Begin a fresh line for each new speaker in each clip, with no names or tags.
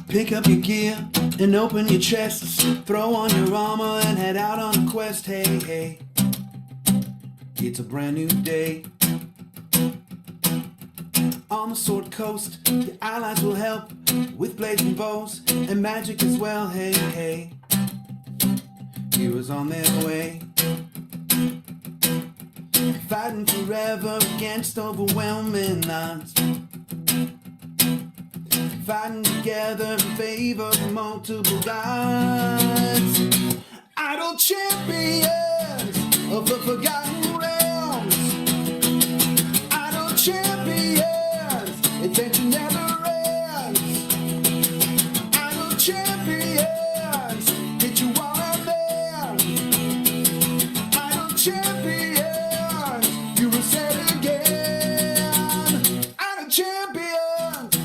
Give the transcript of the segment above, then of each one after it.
Pick up your gear and open your chests. Throw on your armor and head out on a quest. Hey, hey, it's a brand new day. On the Sword Coast, your allies will help with blazing bows and magic as well. Hey, hey, heroes on their way. Fighting forever against overwhelming odds. Fighting together in favor of multiple gods. Idle champions of the forgotten realms. Idle champions, adventure never ends. Idle champions, hit you all out there. Idle champions, you will say it again. Idle champions.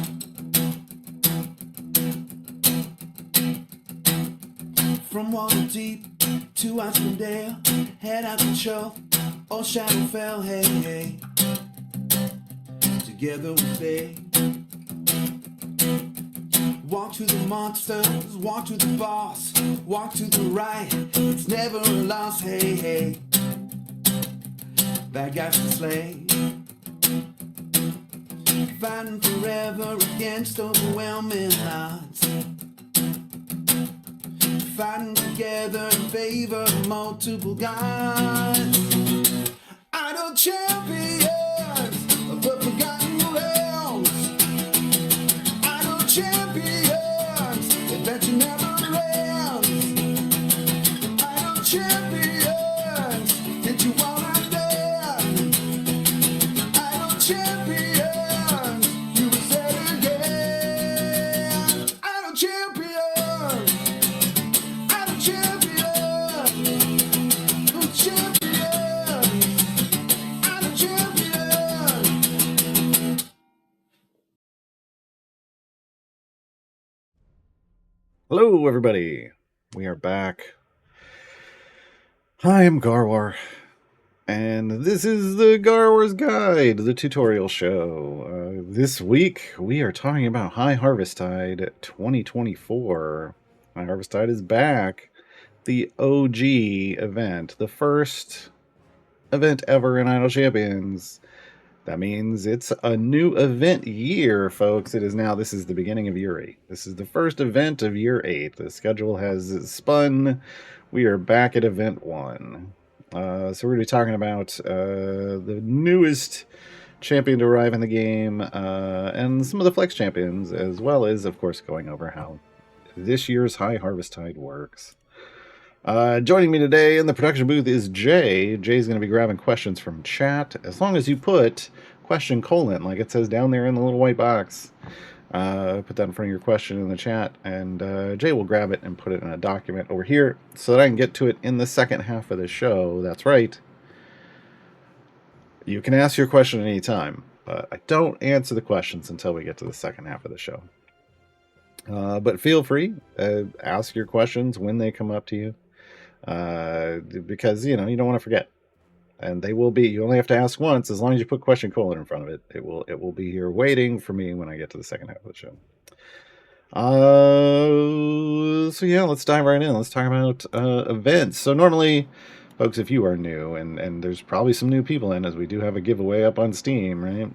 From Waterdeep to Icewind Dale, head out to Chull or Shadowfell, hey, hey. Together we stay. Walk to the monsters, walk to the boss, walk to the right, it's never a loss, hey, hey. Bad guys to slay. Fighting forever against overwhelming odds. Fighting together in favor of multiple gods. Idle champions of the forgotten realms. Idle champions, adventure never ends. Idle champions, hit you all out there. Idle champions, you will say it again. Idle champions.
Hello, everybody. We are back. I am Gaarawarr, and this is the Gaarawarr's Guide, the tutorial show. This week, we are talking about Highharvestide 2024. Highharvestide is back. The OG event, the first event ever in Idle Champions. That means it's a new event year, folks. This is the beginning of year 8. This is the first event of year 8. The schedule has spun. We are back at event 1. So we're going to be talking about the newest champion to arrive in the game and some of the flex champions, as well as, of course, going over how this year's Highharvestide works. Joining me today in the production booth is Jay. Jay's going to be grabbing questions from chat. As long as you put question : like it says down there in the little white box. Put that in front of your question in the chat, and Jay will grab it and put it in a document over here so that I can get to it in the second half of the show. That's right. You can ask your question at any time, but I don't answer the questions until we get to the second half of the show. But feel free, ask your questions when they come up to you. Because you don't want to forget, and they will be. You only have to ask once. As long as you put question : in front of it, it will be here waiting for me when I get to the second half of the show. So yeah, let's dive right in. Let's talk about events. So normally, folks, if you are new, and there's probably some new people in, as we do have a giveaway up on Steam, right?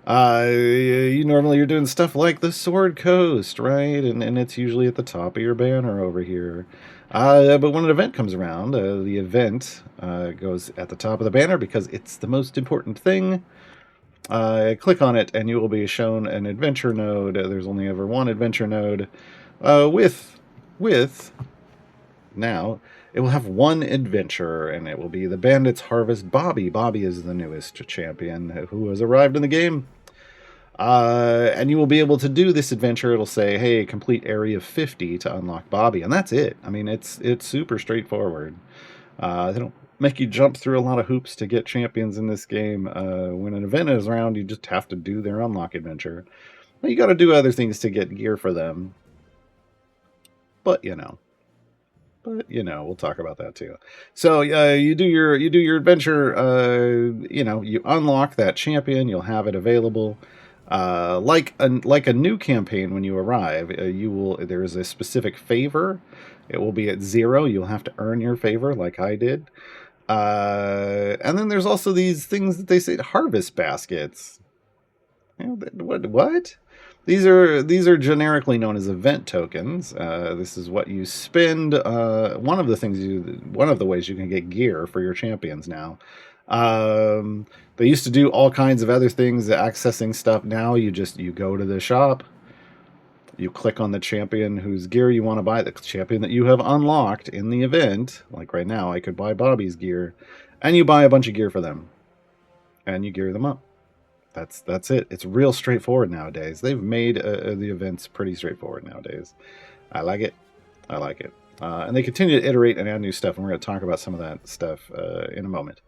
You're doing stuff like the Sword Coast, right? And it's usually at the top of your banner over here. But when an event comes around, the event goes at the top of the banner because it's the most important thing. Click on it and you will be shown an adventure node. There's only ever one adventure node. Now, it will have one adventure, and it will be the Bandits Harvest Bobby. Bobby is the newest champion who has arrived in the game. And you will be able to do this adventure. It'll say, hey, complete area 50 to unlock Bobby. And that's it. I mean, it's super straightforward. They don't make you jump through a lot of hoops to get champions in this game. When an event is around, you just have to do their unlock adventure. Well, you got to do other things to get gear for them. But, we'll talk about that too. So you do your adventure. You unlock that champion. You'll have it available. Like a new campaign, when you arrive, there is a specific favor. It will be at 0. You'll have to earn your favor, like I did. And then there's also these things that they say harvest baskets. What? These are generically known as event tokens. This is what you spend. One of the ways you can get gear for your champions now. They used to do all kinds of other things, accessing stuff. Now you go to the shop, you click on the champion whose gear you want to buy, the champion that you have unlocked in the event. Like right now, I could buy Bobby's gear, and you buy a bunch of gear for them, and you gear them up. That's it. It's real straightforward nowadays. They've made the events pretty straightforward nowadays. I like it. And they continue to iterate and add new stuff, and we're going to talk about some of that stuff in a moment.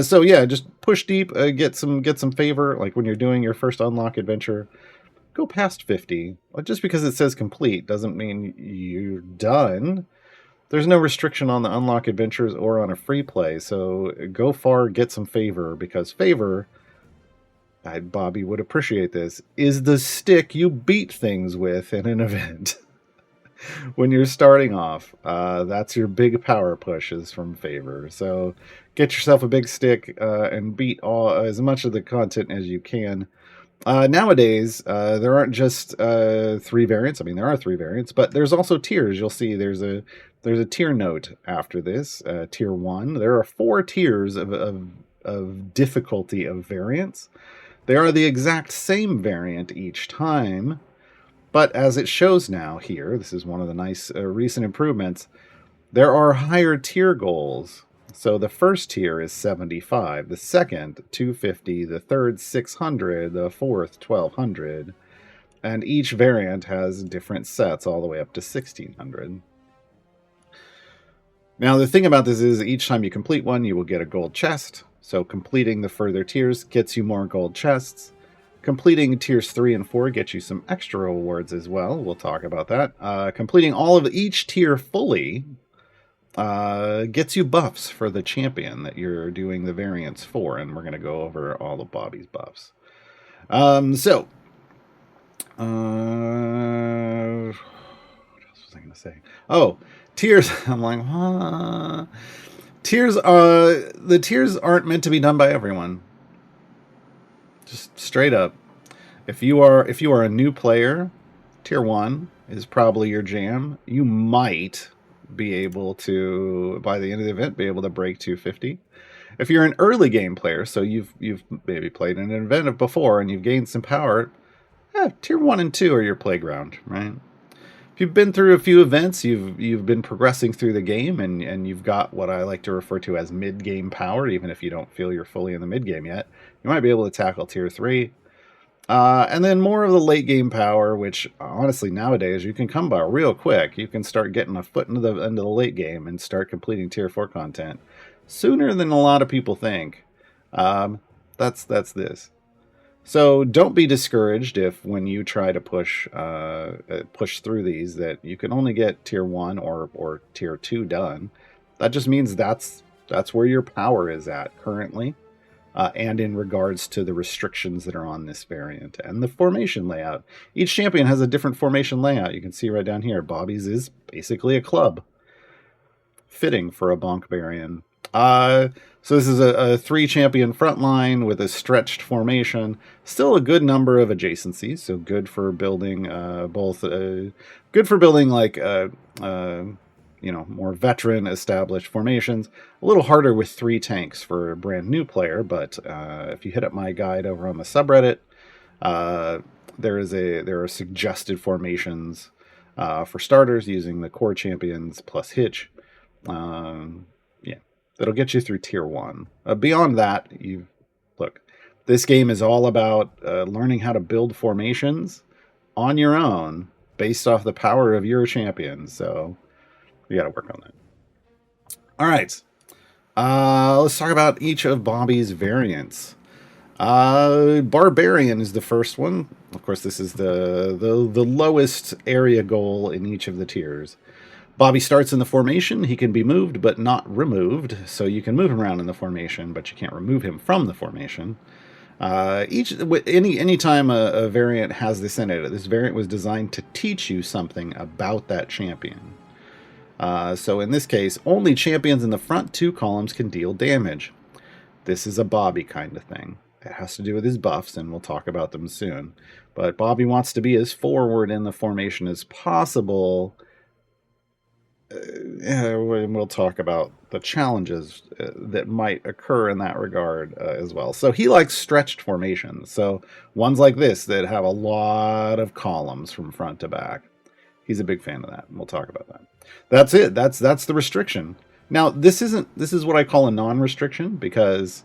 So yeah, just push deep, get some favor. Like when you're doing your first unlock adventure, go past 50. Just because it says complete doesn't mean you're done. There's no restriction on the unlock adventures or on a free play. So go far, get some favor, because favor, Bobby would appreciate this, is the stick you beat things with in an event. When you're starting off, that's your big power push, is from favor. So get yourself a big stick and beat as much of the content as you can. Nowadays, there aren't just 3 variants. I mean, there are 3 variants, but there's also tiers. You'll see there's a tier note after this. Tier 1. There are 4 tiers of difficulty of variants. They are the exact same variant each time, but as it shows now here, this is one of the nice recent improvements, there are higher tier goals. So the first tier is 75, the second 250, the third 600, the fourth 1200, and each variant has different sets all the way up to 1600. Now the thing about this is each time you complete one, you will get a gold chest. So completing the further tiers gets you more gold chests. Completing tiers 3 and 4 gets you some extra rewards as well. We'll talk about that. Completing all of each tier fully gets you buffs for the champion that you're doing the variants for, and we're going to go over all of Bobby's buffs. What else was I going to say? Oh, tiers. I'm like, tiers. The tiers aren't meant to be done by everyone. Just straight up. If you are a new player, tier 1 is probably your jam. You might be able to, by the end of the event, be able to break 250. If you're an early game player, so you've maybe played in an event before and you've gained some power, tier 1 and 2 are your playground, right? If you've been through a few events, you've been progressing through the game, and you've got what I like to refer to as mid-game power, even if you don't feel you're fully in the mid-game yet, you might be able to tackle tier 3. And then more of the late-game power, which honestly nowadays you can come by real quick. You can start getting a foot into the late game and start completing tier 4 content sooner than a lot of people think. That's this. So don't be discouraged if when you try to push through these that you can only get tier 1 or tier 2 done. That just means that's where your power is at currently, and in regards to the restrictions that are on this variant and the formation layout. Each champion has a different formation layout. You can see right down here, Bobby's is basically a club, fitting for a Bonkbarian. So this is a 3-champion front line with a stretched formation. Still a good number of adjacencies, so good for building good for building like more veteran established formations. A little harder with 3 tanks for a brand new player, but if you hit up my guide over on the subreddit, there are suggested formations for starters using the core champions plus Hitch. That'll get you through tier 1. Beyond that, look, this game is all about learning how to build formations on your own based off the power of your champions. So we got to work on that. All right. Let's talk about each of Bobby's variants. Barbarian is the first one. Of course, this is the lowest area goal in each of the tiers. Bobby starts in the formation. He can be moved, but not removed. So you can move him around in the formation, but you can't remove him from the formation. Any time a variant has this in it, this variant was designed to teach you something about that champion. So in this case, only champions in the front 2 columns can deal damage. This is a Bobby kind of thing. It has to do with his buffs, and we'll talk about them soon. But Bobby wants to be as forward in the formation as possible. And we'll talk about the challenges that might occur in that regard as well. So he likes stretched formations. So ones like this that have a lot of columns from front to back. He's a big fan of that, and we'll talk about that. That's it. That's the restriction. Now, this is what I call a non-restriction, because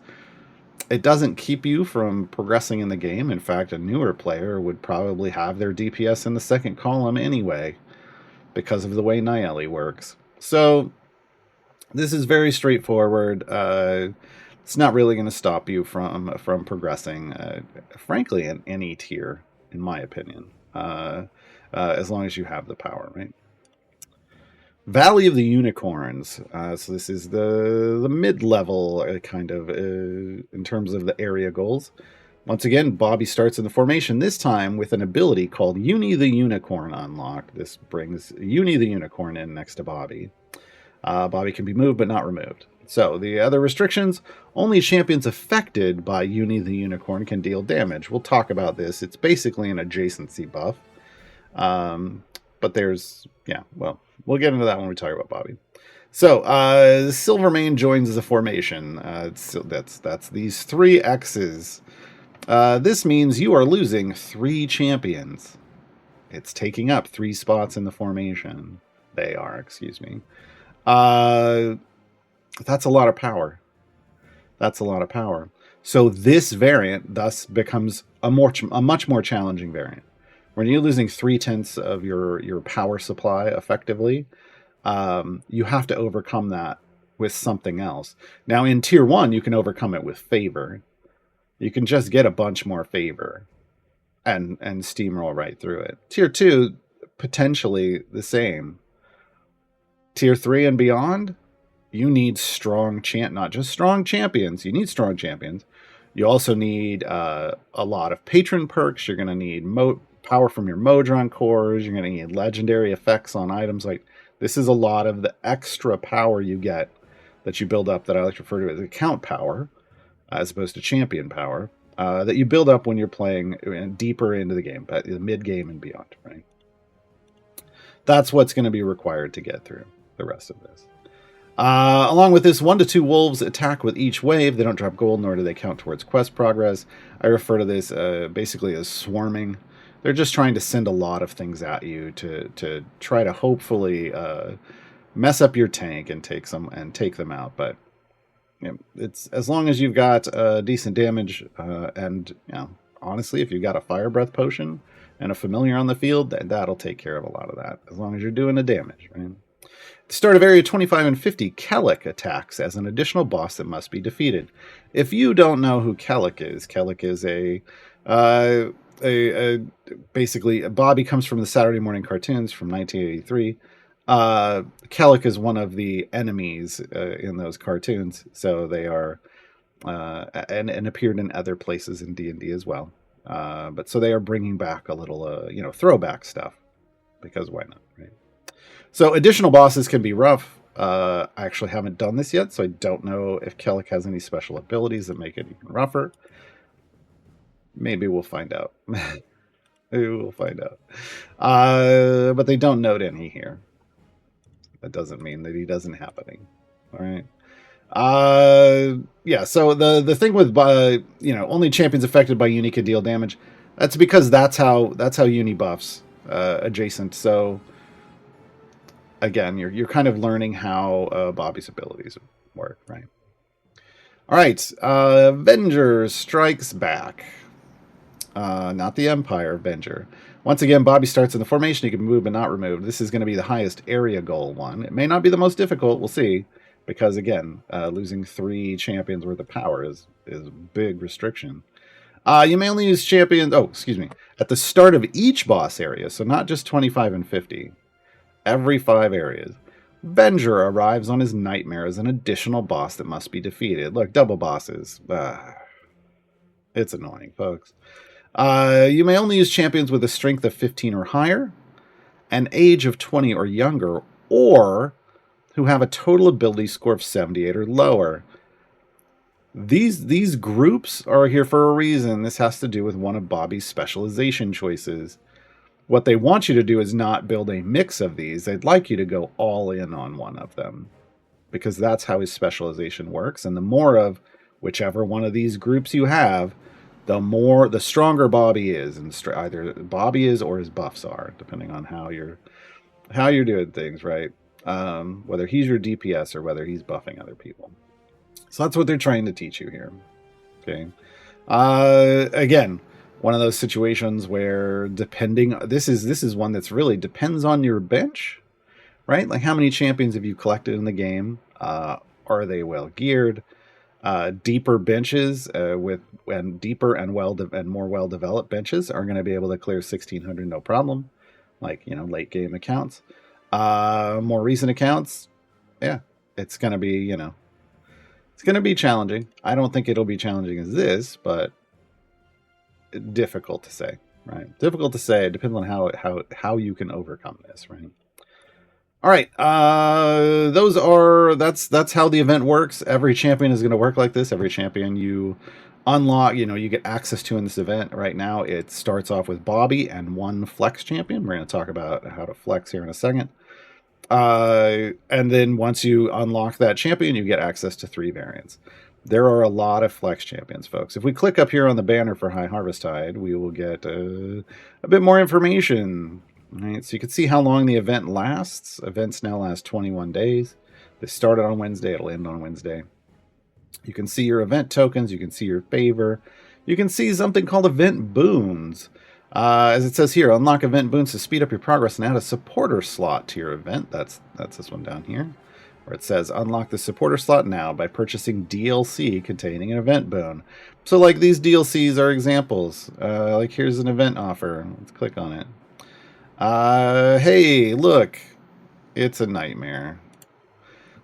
it doesn't keep you from progressing in the game. In fact, a newer player would probably have their DPS in the second column anyway, because of the way Nayeli works. So this is very straightforward. It's not really going to stop you from progressing, frankly, in any tier, in my opinion, as long as you have the power, right? Valley of the Unicorns. So this is the mid-level kind of in terms of the area goals. Once again, Bobby starts in the formation, this time with an ability called Uni the Unicorn unlocked. This brings Uni the Unicorn in next to Bobby. Bobby can be moved but not removed. So the other restrictions, only champions affected by Uni the Unicorn can deal damage. We'll talk about this. It's basically an adjacency buff. But there's, yeah, well, we'll get into that when we talk about Bobby. So, Silvermane joins as a formation. That's these 3 X's. This means you are losing 3 champions. It's taking up 3 spots in the formation. They are, excuse me. That's a lot of power. That's a lot of power. So this variant thus becomes a much more challenging variant. When you're losing 3/10 of your power supply effectively, you have to overcome that with something else. Now in tier 1, you can overcome it with favor. You can just get a bunch more favor and steamroll right through it. Tier 2, potentially the same. Tier 3 and beyond, you need not just strong champions. You need strong champions. You also need a lot of patron perks. You're going to need power from your Modron cores. You're going to need legendary effects on items. Like, this is a lot of the extra power you get that you build up, that I like to refer to as account power, as opposed to champion power, that you build up when you're playing deeper into the game, but the mid game and beyond, right? That's what's going to be required to get through the rest of this. Along with this, 1 to 2 wolves attack with each wave. They don't drop gold, nor do they count towards quest progress. I refer to this basically as swarming. They're just trying to send a lot of things at you to try to hopefully mess up your tank and take them out. But it's as long as you've got decent damage, and honestly, if you've got a fire breath potion and a familiar on the field, that'll take care of a lot of that. As long as you're doing the damage, right? At the start of area 25 and 50, Kellic attacks as an additional boss that must be defeated. If you don't know who Kellic is basically, Bobby comes from the Saturday morning cartoons from 1983. Kellic is one of the enemies in those cartoons, so they are and appeared in other places in D&D as well. But so they are bringing back a little throwback stuff, because why not, right? So additional bosses can be rough. I actually haven't done this yet, so I don't know if Kellic has any special abilities that make it even rougher. Maybe we'll find out. Maybe we'll find out. But they don't note any here. That doesn't mean that he doesn't have any. All right. Yeah. So the thing with only champions affected by uni can deal damage. That's because that's how uni buffs adjacent. So again, you're kind of learning how Bobby's abilities work, right? All right. Avenger strikes back. Not the Empire Avenger. Once again, Bobby starts in the formation. He can move but not remove. This is going to be the highest area goal one. It may not be the most difficult. We'll see. Because, again, losing 3 champions worth of power is a big restriction. You may only use champions... Oh, excuse me. At the start of each boss area, so not just 25 and 50. Every 5 areas. Avenger arrives on his nightmare as an additional boss that must be defeated. Look, double bosses. It's annoying, folks. You may only use champions with a strength of 15 or higher, an age of 20 or younger, or who have a total ability score of 78 or lower. These groups are here for a reason. This has to do with one of Bobby's specialization choices. What they want you to do is not build a mix of these. They'd like you to go all in on one of them, because that's how his specialization works. And the more of whichever one of these groups you have, the stronger Bobby is, and either Bobby is or his buffs are, depending on how you're doing things, right? Whether he's your DPS or whether he's buffing other people. So that's what they're trying to teach you here. Okay. Again, one of those situations where this is one that's really depends on your bench, right? Like how many champions have you collected in the game? Are they well geared? Deeper benches deeper and more well developed benches are going to be able to clear 1600 no problem, like late game accounts. More recent accounts, yeah, it's going to be it's going to be challenging. I don't think it'll be challenging as this, but difficult to say, right? Difficult to say. It depends on how you can overcome this, right? All right, that's how the event works. Every champion is going to work like this. Every champion you unlock, you get access to in this event. Right now, it starts off with Bobby and one flex champion. We're going to talk about how to flex here in a second. And then once you unlock that champion, you get access to 3 variants. There are a lot of flex champions, folks. If we click up here on the banner for Highharvestide, we will get a bit more information. Right, so you can see how long the event lasts. Events now last 21 days. They started on Wednesday. It'll end on Wednesday. You can see your event tokens. You can see your favor. You can see something called event boons. As it says here, unlock event boons to speed up your progress and add a supporter slot to your event. That's this one down here, where it says unlock the supporter slot now by purchasing DLC containing an event boon. So like these DLCs are examples. Like here's an event offer. Let's click on it. Hey, look, it's a nightmare.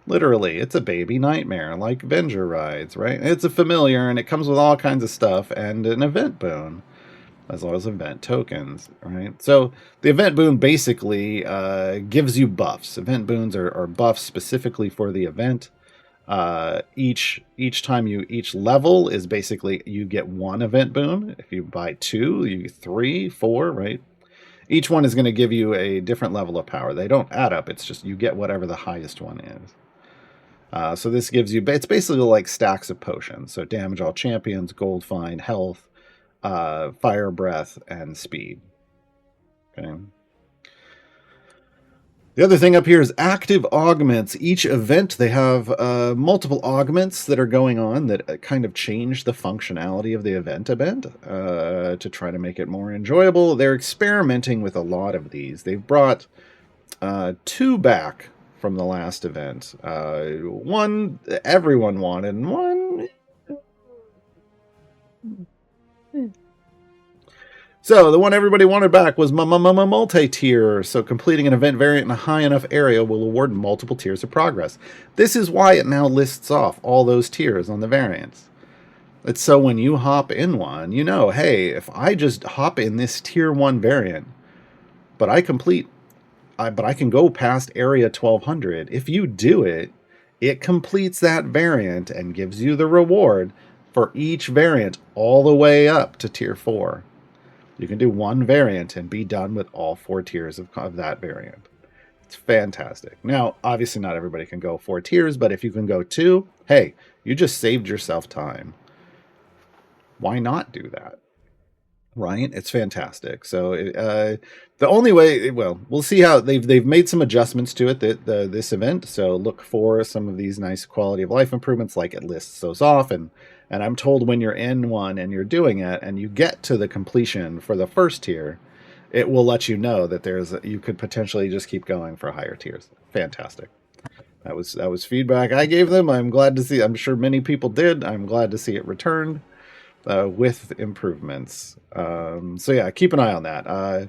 Literally, it's a baby nightmare, like Venger rides, right? It's a familiar, and it comes with all kinds of stuff and an event boon, as well as event tokens, right? So the event boon basically gives you buffs. Event boons are buffs specifically for the event. Each level is basically you get 1 event boon. If you buy 2, you get 3, 4, right? Each one is going to give you a different level of power. They don't add up. It's just you get whatever the highest one is. So this gives you, it's basically like stacks of potions. So damage all champions, gold find, health, fire breath, and speed. Okay. The other thing up here is active augments. Each event, they have multiple augments that are going on that kind of change the functionality of the event to try to make it more enjoyable. They're experimenting with a lot of these. They've brought 2 back from the last event. One everyone wanted, and one... So the one everybody wanted back was multi-tier. So completing an event variant in a high enough area will award multiple tiers of progress. This is why it now lists off all those tiers on the variants. It's so when you hop in one, hey, if I just hop in this tier 1 variant, but I can go past area 1200. If you do it, it completes that variant and gives you the reward for each variant all the way up to tier 4. You can do 1 variant and be done with all 4 tiers of that variant. It's fantastic. Now, obviously not everybody can go 4 tiers, but if you can go 2, hey, you just saved yourself time. Why not do that? Right? It's fantastic. So the only way, well, we'll see how they've made some adjustments to it this event. So look for some of these nice quality of life improvements, like it lists those off, and I'm told when you're in one and you're doing it and you get to the completion for the first tier, it will let you know that you could potentially just keep going for higher tiers. Fantastic. That was feedback I gave them. I'm glad to see. I'm sure many people did. I'm glad to see it returned with improvements. So yeah, keep an eye on that.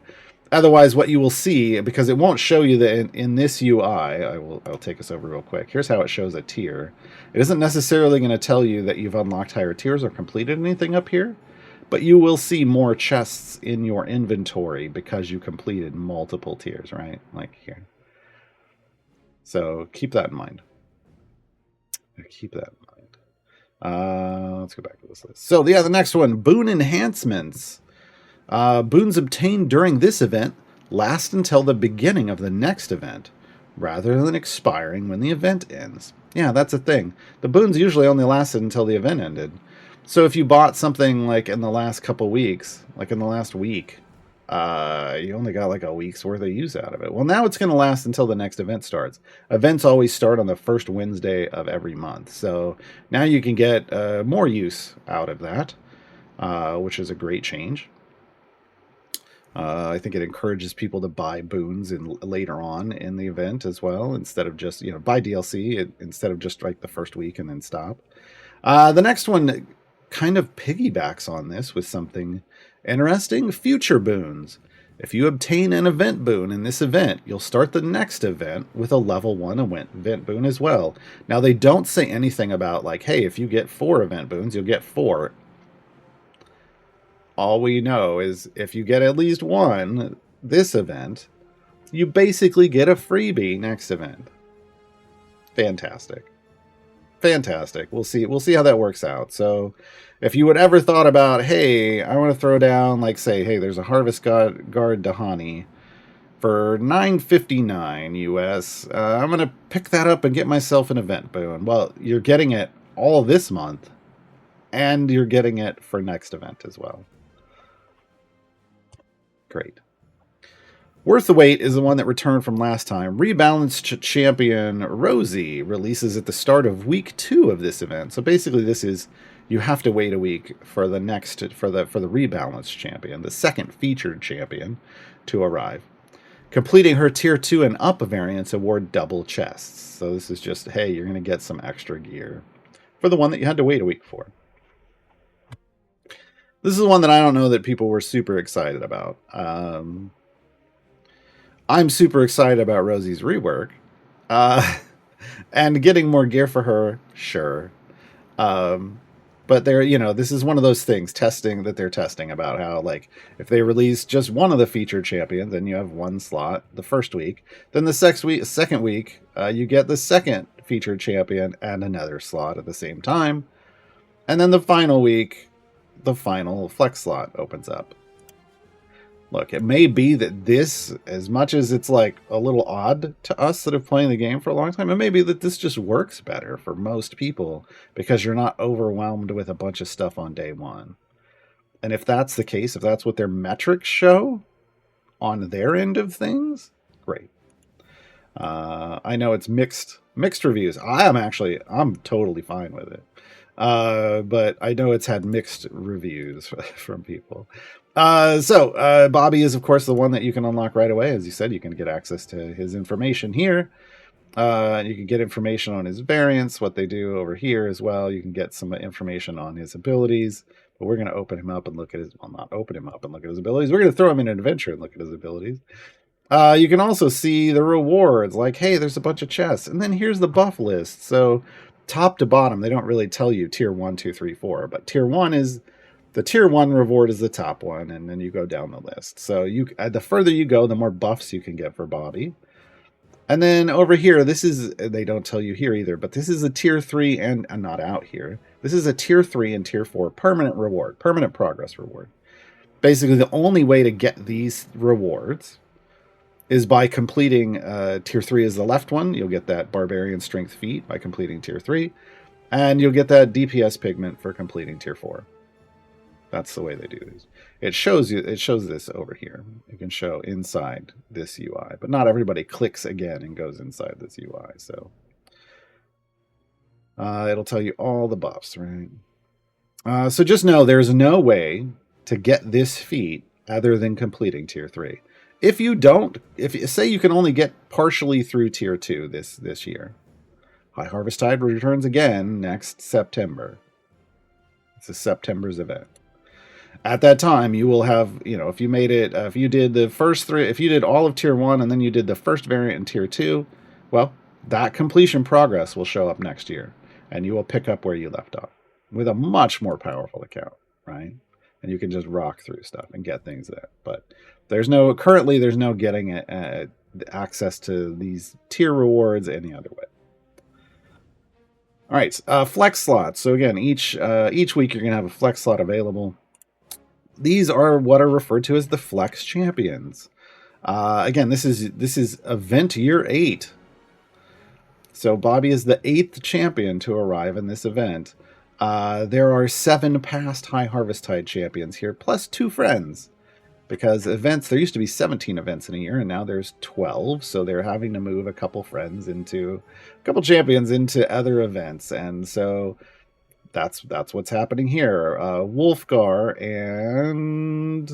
Otherwise, what you will see, because it won't show you that in this UI, I'll take us over real quick. Here's how it shows a tier. It isn't necessarily going to tell you that you've unlocked higher tiers or completed anything up here. but you will see more chests in your inventory because you completed multiple tiers, right? Like here. So keep that in mind. Keep that in mind. Let's go back to this list. So yeah, the next one, boon enhancements. Boons obtained during this event last until the beginning of the next event, rather than expiring when the event ends. Yeah, that's a thing. The boons usually only lasted until the event ended. So if you bought something like in the last couple weeks, like in the last week, you only got like a week's worth of use out of it. Well, now it's going to last until the next event starts. Events always start on the first Wednesday of every month. So now you can get more use out of that, which is a great change. I think it encourages people to buy boons later on in the event as well, instead of just, buy DLC instead of just like the first week and then stop. The next one kind of piggybacks on this with something interesting. Future boons. If you obtain an event boon in this event, you'll start the next event with a level 1 event boon as well. Now, they don't say anything about like, hey, if you get 4 event boons, you'll get 4. All we know is if you get at least 1 this event, you basically get a freebie next event. Fantastic. Fantastic. We'll see how that works out. So if you would ever thought about, hey, I want to throw down, like, say, hey, there's a Harvest Guard Dahani for $9.59 US. I'm going to pick that up and get myself an event boon. Well, you're getting it all this month, and you're getting it for next event as well. Great. Worth the Wait is the one that returned from last time. Rebalanced champion Rosie releases at the start of week 2 of this event. So basically, this is you have to wait a week for the next for the rebalanced champion, the second featured champion, to arrive. Completing her tier 2 and up variants award double chests. So this is just, hey, you're going to get some extra gear for the one that you had to wait a week for. This is one that I don't know that people were super excited about. I'm super excited about Rosie's rework. And getting more gear for her, sure. But this is one of those things, they're testing about how, like, if they release just one of the featured champions, then you have 1 slot the first week. Then the second week, you get the second featured champion and another slot at the same time. And then the final week, the final flex slot opens up. Look, it may be that this, as much as it's like a little odd to us that have played the game for a long time, it may be that this just works better for most people because you're not overwhelmed with a bunch of stuff on day 1. And if that's the case, if that's what their metrics show on their end of things, great. I know it's mixed reviews. I'm totally fine with it. But I know it's had mixed reviews from people. So Bobby is, of course, the one that you can unlock right away. As you said, you can get access to his information here. You can get information on his variants, what they do over here as well. You can get some information on his abilities. But we're going to open him up and look at his... Well, not open him up and look at his abilities. We're going to throw him in an adventure and look at his abilities. You can also see the rewards. Like, hey, there's a bunch of chests. And then here's the buff list. So top to bottom, they don't really tell you tier 1, 2, 3, 4. But tier 1 is... The tier 1 reward is the top one, and then you go down the list. So the further you go, the more buffs you can get for Bobby. And then over here, they don't tell you here either, but this is a tier 3 and not out here. This is a tier 3 and tier 4 permanent reward, permanent progress reward. Basically, the only way to get these rewards is by completing tier 3 is the left one. You'll get that Barbarian Strength Feat by completing tier 3. And you'll get that DPS Pigment for completing tier 4. That's the way they do these. It shows this over here. It can show inside this UI, but not everybody clicks again and goes inside this UI. So it'll tell you all the buffs, right? So just know there's no way to get this feat other than completing tier 3. If say you can only get partially through tier 2 this year, Highharvestide returns again next September. It's a September's event. At that time, you will have, if you made it, if you did the first 3, if you did all of tier 1 and then you did the first variant in tier 2, well, that completion progress will show up next year and you will pick up where you left off with a much more powerful account, right? and you can just rock through stuff and get things there. But currently there's no getting access to these tier rewards any other way. All right, flex slots. So again, each week you're gonna have a flex slot available. These are what are referred to as the flex champions. Again, this is event year 8. So Bobby is the 8th champion to arrive in this event. There are 7 past Highharvestide champions here, plus 2 friends. Because there used to be 17 events in a year, and now there's 12, so they're having to move a couple champions into other events, and so that's what's happening here. Wolfgar and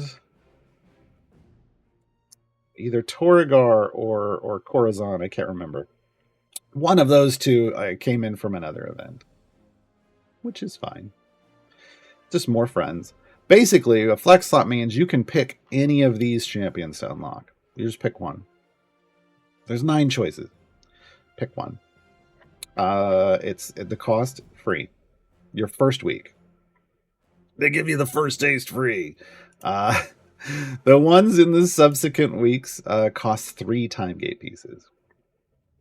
either Torrigar or Corazon, I can't remember. One of those two came in from another event, which is fine. Just more friends. Basically, a flex slot means you can pick any of these champions to unlock. You just pick one. There's 9 choices. Pick one. It's at the cost free. Your first week. They give you the first taste free. The ones in the subsequent weeks cost 3 time gate pieces.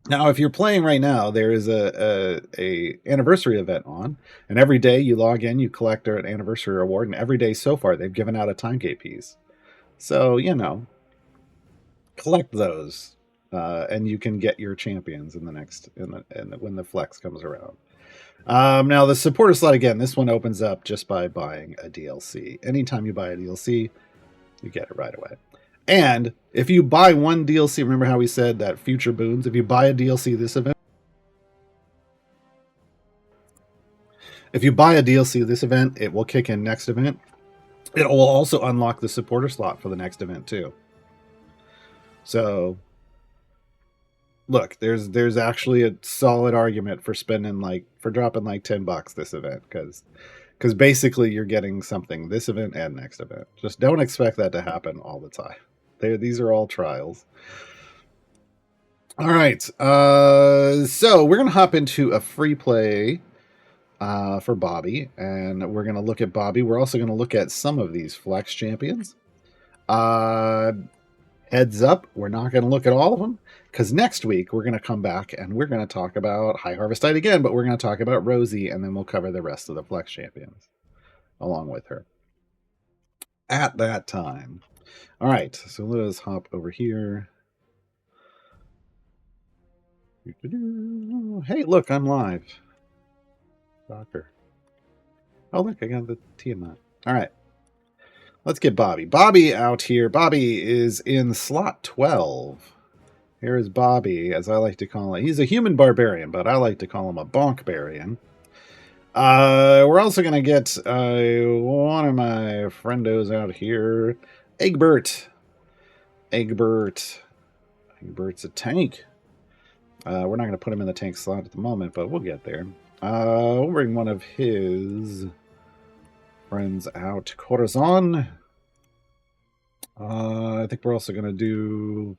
Now, if you're playing right now, there is a anniversary event on, and every day you log in, you collect an anniversary reward, and every day so far they've given out a time gate piece. So, collect those, and you can get your champions in when the flex comes around. Now, the supporter slot, again, this one opens up just by buying a DLC. Anytime you buy a DLC, you get it right away. And if you buy one DLC, remember how we said that future boons? If you buy a DLC this event, it will kick in next event. It will also unlock the supporter slot for the next event too. So, look, there's actually a solid argument for dropping like $10 this event because basically you're getting something this event and next event. Just don't expect that to happen all the time. These are all trials. All right. So we're going to hop into a free play for Bobby, and we're going to look at Bobby. We're also going to look at some of these flex champions. Heads up, we're not going to look at all of them, because next week we're going to come back and we're going to talk about Highharvestide again, but we're going to talk about Rosie, and then we'll cover the rest of the flex champions along with her at that time. All right, so let us hop over here. Hey, look, I'm live. Doctor. Oh, look, I got the Tiamat. All right, let's get Bobby. Bobby out here. Bobby is in slot 12. Here is Bobby, as I like to call him. He's a human barbarian, but I like to call him a bonkbarian. We're also going to get one of my friendos out here. Egbert's a tank. We're not going to put him in the tank slot at the moment, but we'll get there. We'll bring one of his friends out. Corazon. I think we're also going to do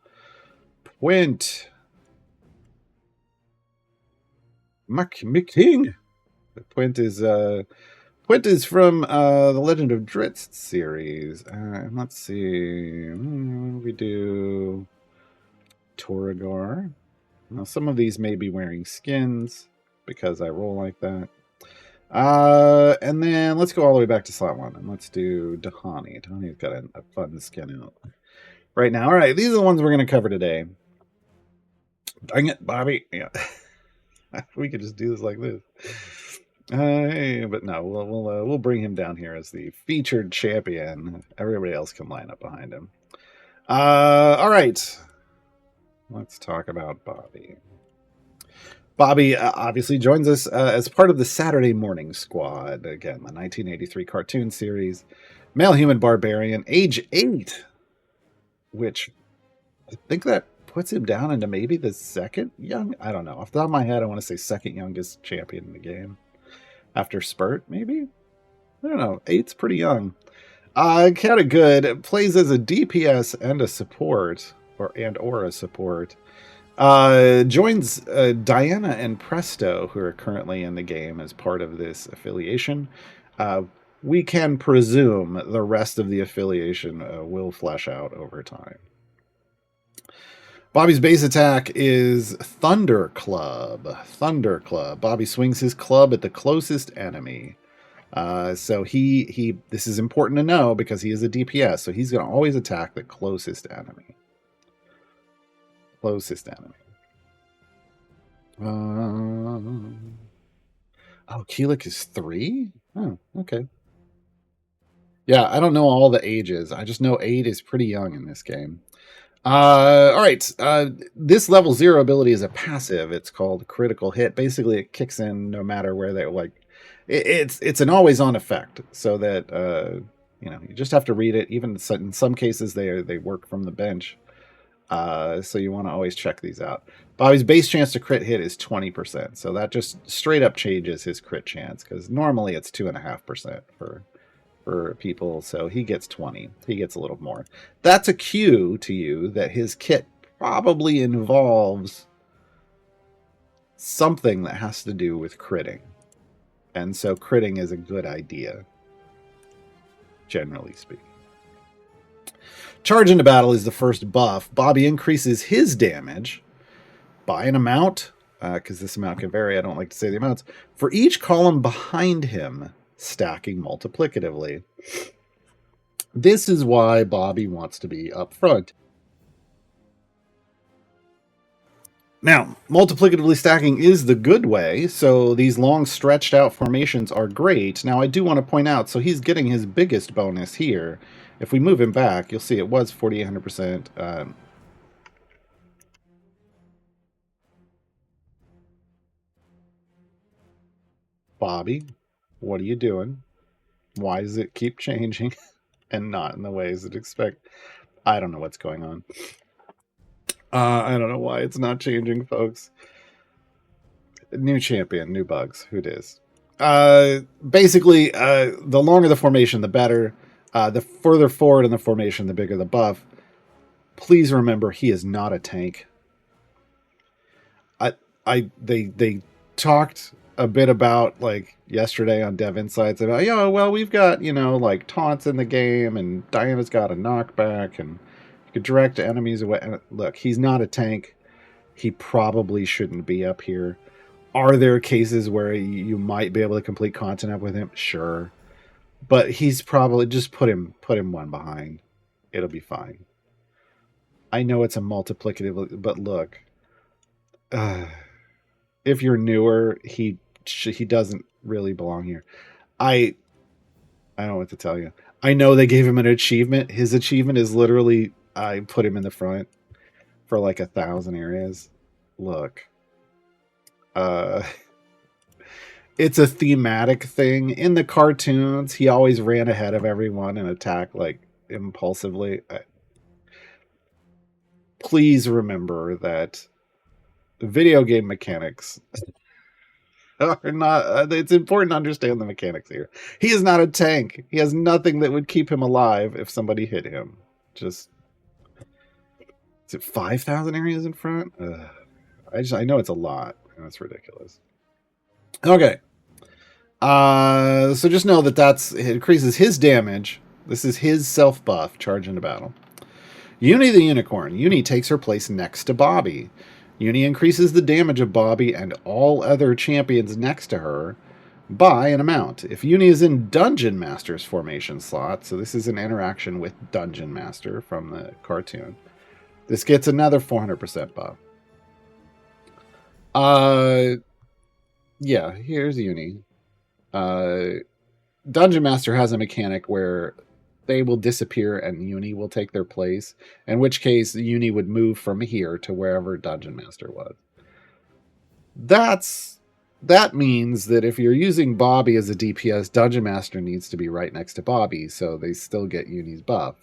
Puent. McKing. Puent is from the Legend of Drizzt series. Let's see. We do Torrigar. Now, some of these may be wearing skins because I roll like that. And then let's go all the way back to slot 1 and let's do Dahani. Dahani's got a fun skin out right now. All right, these are the ones we're going to cover today. Dang it, Bobby. Yeah. We could just do this like this. But no, we'll bring him down here as the featured champion. Everybody else can line up behind him. All right. Let's talk about Bobby. Bobby obviously joins us as part of the Saturday Morning Squad. Again, the 1983 cartoon series. Male human barbarian, age 8. Which, I think that puts him down into maybe the second young... I don't know. Off the top of my head, I want to say second youngest champion in the game. After Spurt, maybe? I don't know. 8's pretty young. Kind of good. Plays as a DPS and a support. Or a support. Joins Diana and Presto, who are currently in the game as part of this affiliation. we can presume the rest of the affiliation will flesh out over time. Bobby's base attack is Thunder Club. Thunder Club. Bobby swings his club at the closest enemy. So he this is important to know because he is a DPS, so he's going to always attack the closest enemy. Closest enemy. Oh, Keelik is 3? Oh, okay. Yeah, I don't know all the ages. I just know 8 is pretty young in this game. All right. This level 0 ability is a passive. It's called Critical Hit. Basically, it kicks in no matter where they're like. It's an always-on effect, so that you just have to read it. Even in some cases, they work from the bench. So you want to always check these out. Bobby's base chance to crit hit is 20%, so that just straight up changes his crit chance because normally it's 2.5% for people. So he gets 20. He gets a little more. That's a cue to you that his kit probably involves something that has to do with critting, and so critting is a good idea, generally speaking. Charge into battle is the first buff. Bobby increases his damage by an amount, because this amount can vary. I don't like to say the amounts. For each column behind him, stacking multiplicatively. This is why Bobby wants to be up front. Now, multiplicatively stacking is the good way, so these long stretched out formations are great. Now, I do want to point out, so he's getting his biggest bonus here. If we move him back, you'll see it was 4,800%. Bobby, what are you doing? Why does it keep changing and not in the ways it expect? I don't know what's going on. I don't know why it's not changing, folks. New champion, new bugs. Who dis? Basically, the longer the formation, the better. The further forward in the formation, the bigger the buff. Please remember, he is not a tank. They talked a bit about, like, yesterday on Dev Insights about, well, we've got, like, taunts in the game, and Diana's got a knockback, and you could direct enemies away. And look, he's not a tank. He probably shouldn't be up here. Are there cases where you might be able to complete content up with him? Sure. But he's probably just put him one behind. It'll be fine. I know it's a multiplicative, but look, if you're newer, he doesn't really belong here. I don't know what to tell you. I know they gave him an achievement. His achievement is literally I put him in the front for like 1,000 areas. Look, it's a thematic thing. In the cartoons, he always ran ahead of everyone and attacked like impulsively. Please remember that video game mechanics are not. It's important to understand the mechanics here. He is not a tank. He has nothing that would keep him alive if somebody hit him. Just is it 5,000 areas in front? I know it's a lot. That's ridiculous. Okay. So just know that it increases his damage. This is his self buff. Charge into battle. Uni the Unicorn. Uni takes her place next to Bobby. Uni increases the damage of Bobby and all other champions next to her by an amount. If Uni is in Dungeon Master's formation slot, so this is an interaction with Dungeon Master from the cartoon, this gets another 400% buff. Yeah, here's Uni. Dungeon Master has a mechanic where they will disappear and Uni will take their place, in which case Uni would move from here to wherever Dungeon Master was. That means that if you're using Bobby as a DPS, Dungeon Master needs to be right next to Bobby, so they still get Uni's buff.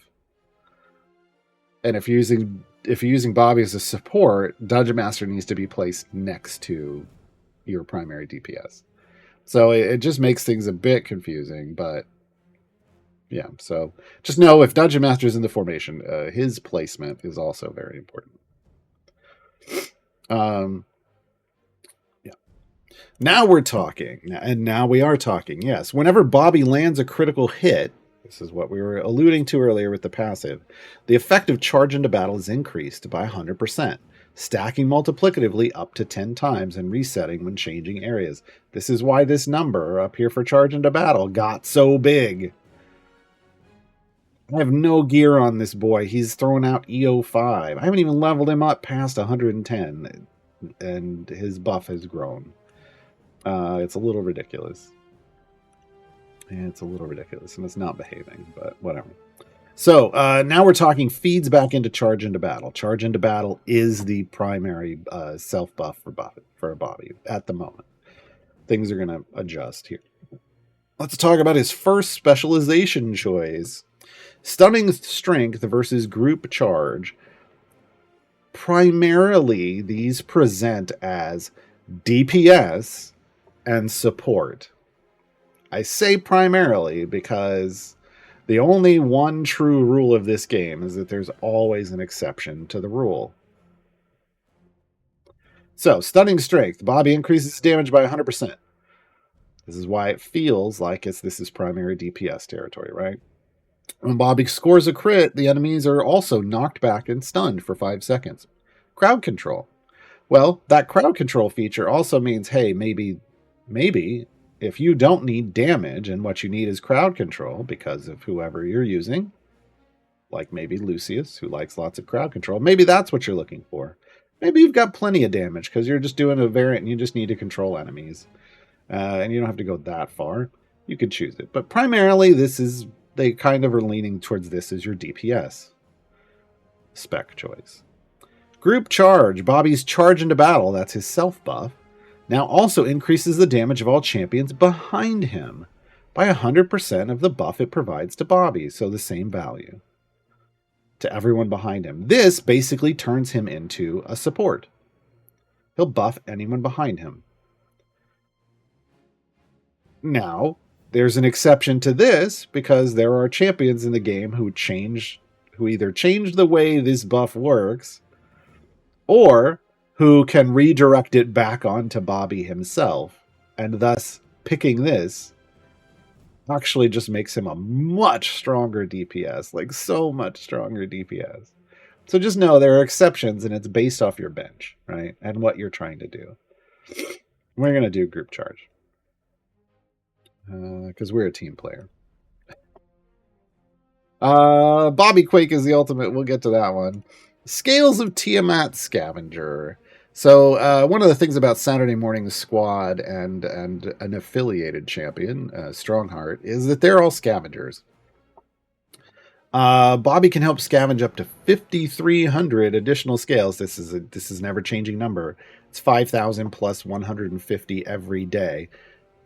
And if you're using Bobby as a support, Dungeon Master needs to be placed next to your primary DPS. So it just makes things a bit confusing, but yeah. So just know if Dungeon Master is in the formation, his placement is also very important. Yeah. Now we're talking. And now we are talking, yes. Whenever Bobby lands a critical hit, this is what we were alluding to earlier with the passive, the effect of charge into battle is increased by 100%, stacking multiplicatively up to 10 times and resetting when changing areas. This is why this number up here for charge into battle got so big. I have no gear on this boy. He's thrown out EO5. I haven't even leveled him up past 110, and his buff has grown. It's a little ridiculous. It's a little ridiculous, and it's not behaving, but whatever. So now we're talking feeds back into charge into battle. Charge into battle is the primary self buff for Bobby at the moment. Things are going to adjust here. Let's talk about his first specialization choice. Stunning Strength versus Group Charge. Primarily, these present as DPS and support. I say primarily because the only one true rule of this game is that there's always an exception to the rule. So, Stunning Strength. Bobby increases damage by 100%. This is why it feels like this is primary DPS territory, right? When Bobby scores a crit, the enemies are also knocked back and stunned for 5 seconds. Crowd control. Well, that crowd control feature also means, hey, maybe, if you don't need damage and what you need is crowd control because of whoever you're using, like maybe Lucius, who likes lots of crowd control, maybe that's what you're looking for. Maybe you've got plenty of damage because you're just doing a variant and you just need to control enemies. And you don't have to go that far. You could choose it. But primarily, they kind of are leaning towards this as your DPS spec choice. Group Charge. Bobby's charge into battle, that's his self buff, now also increases the damage of all champions behind him by 100% of the buff it provides to Bobby, so the same value to everyone behind him. This basically turns him into a support. He'll buff anyone behind him. Now, there's an exception to this because there are champions in the game who either change the way this buff works or who can redirect it back onto Bobby himself, and thus picking this actually just makes him a much stronger DPS, like so much stronger DPS. So just know there are exceptions, and it's based off your bench, right, and what you're trying to do. We're going to do Group Charge because we're a team player. Bobby Quake is the ultimate. We'll get to that one. Scales of Tiamat Scavenger. So one of the things about Saturday Morning Squad and an affiliated champion, Strongheart, is that they're all scavengers. Bobby can help scavenge up to 5,300 additional scales. This is an ever-changing number. It's 5,000 plus 150 every day.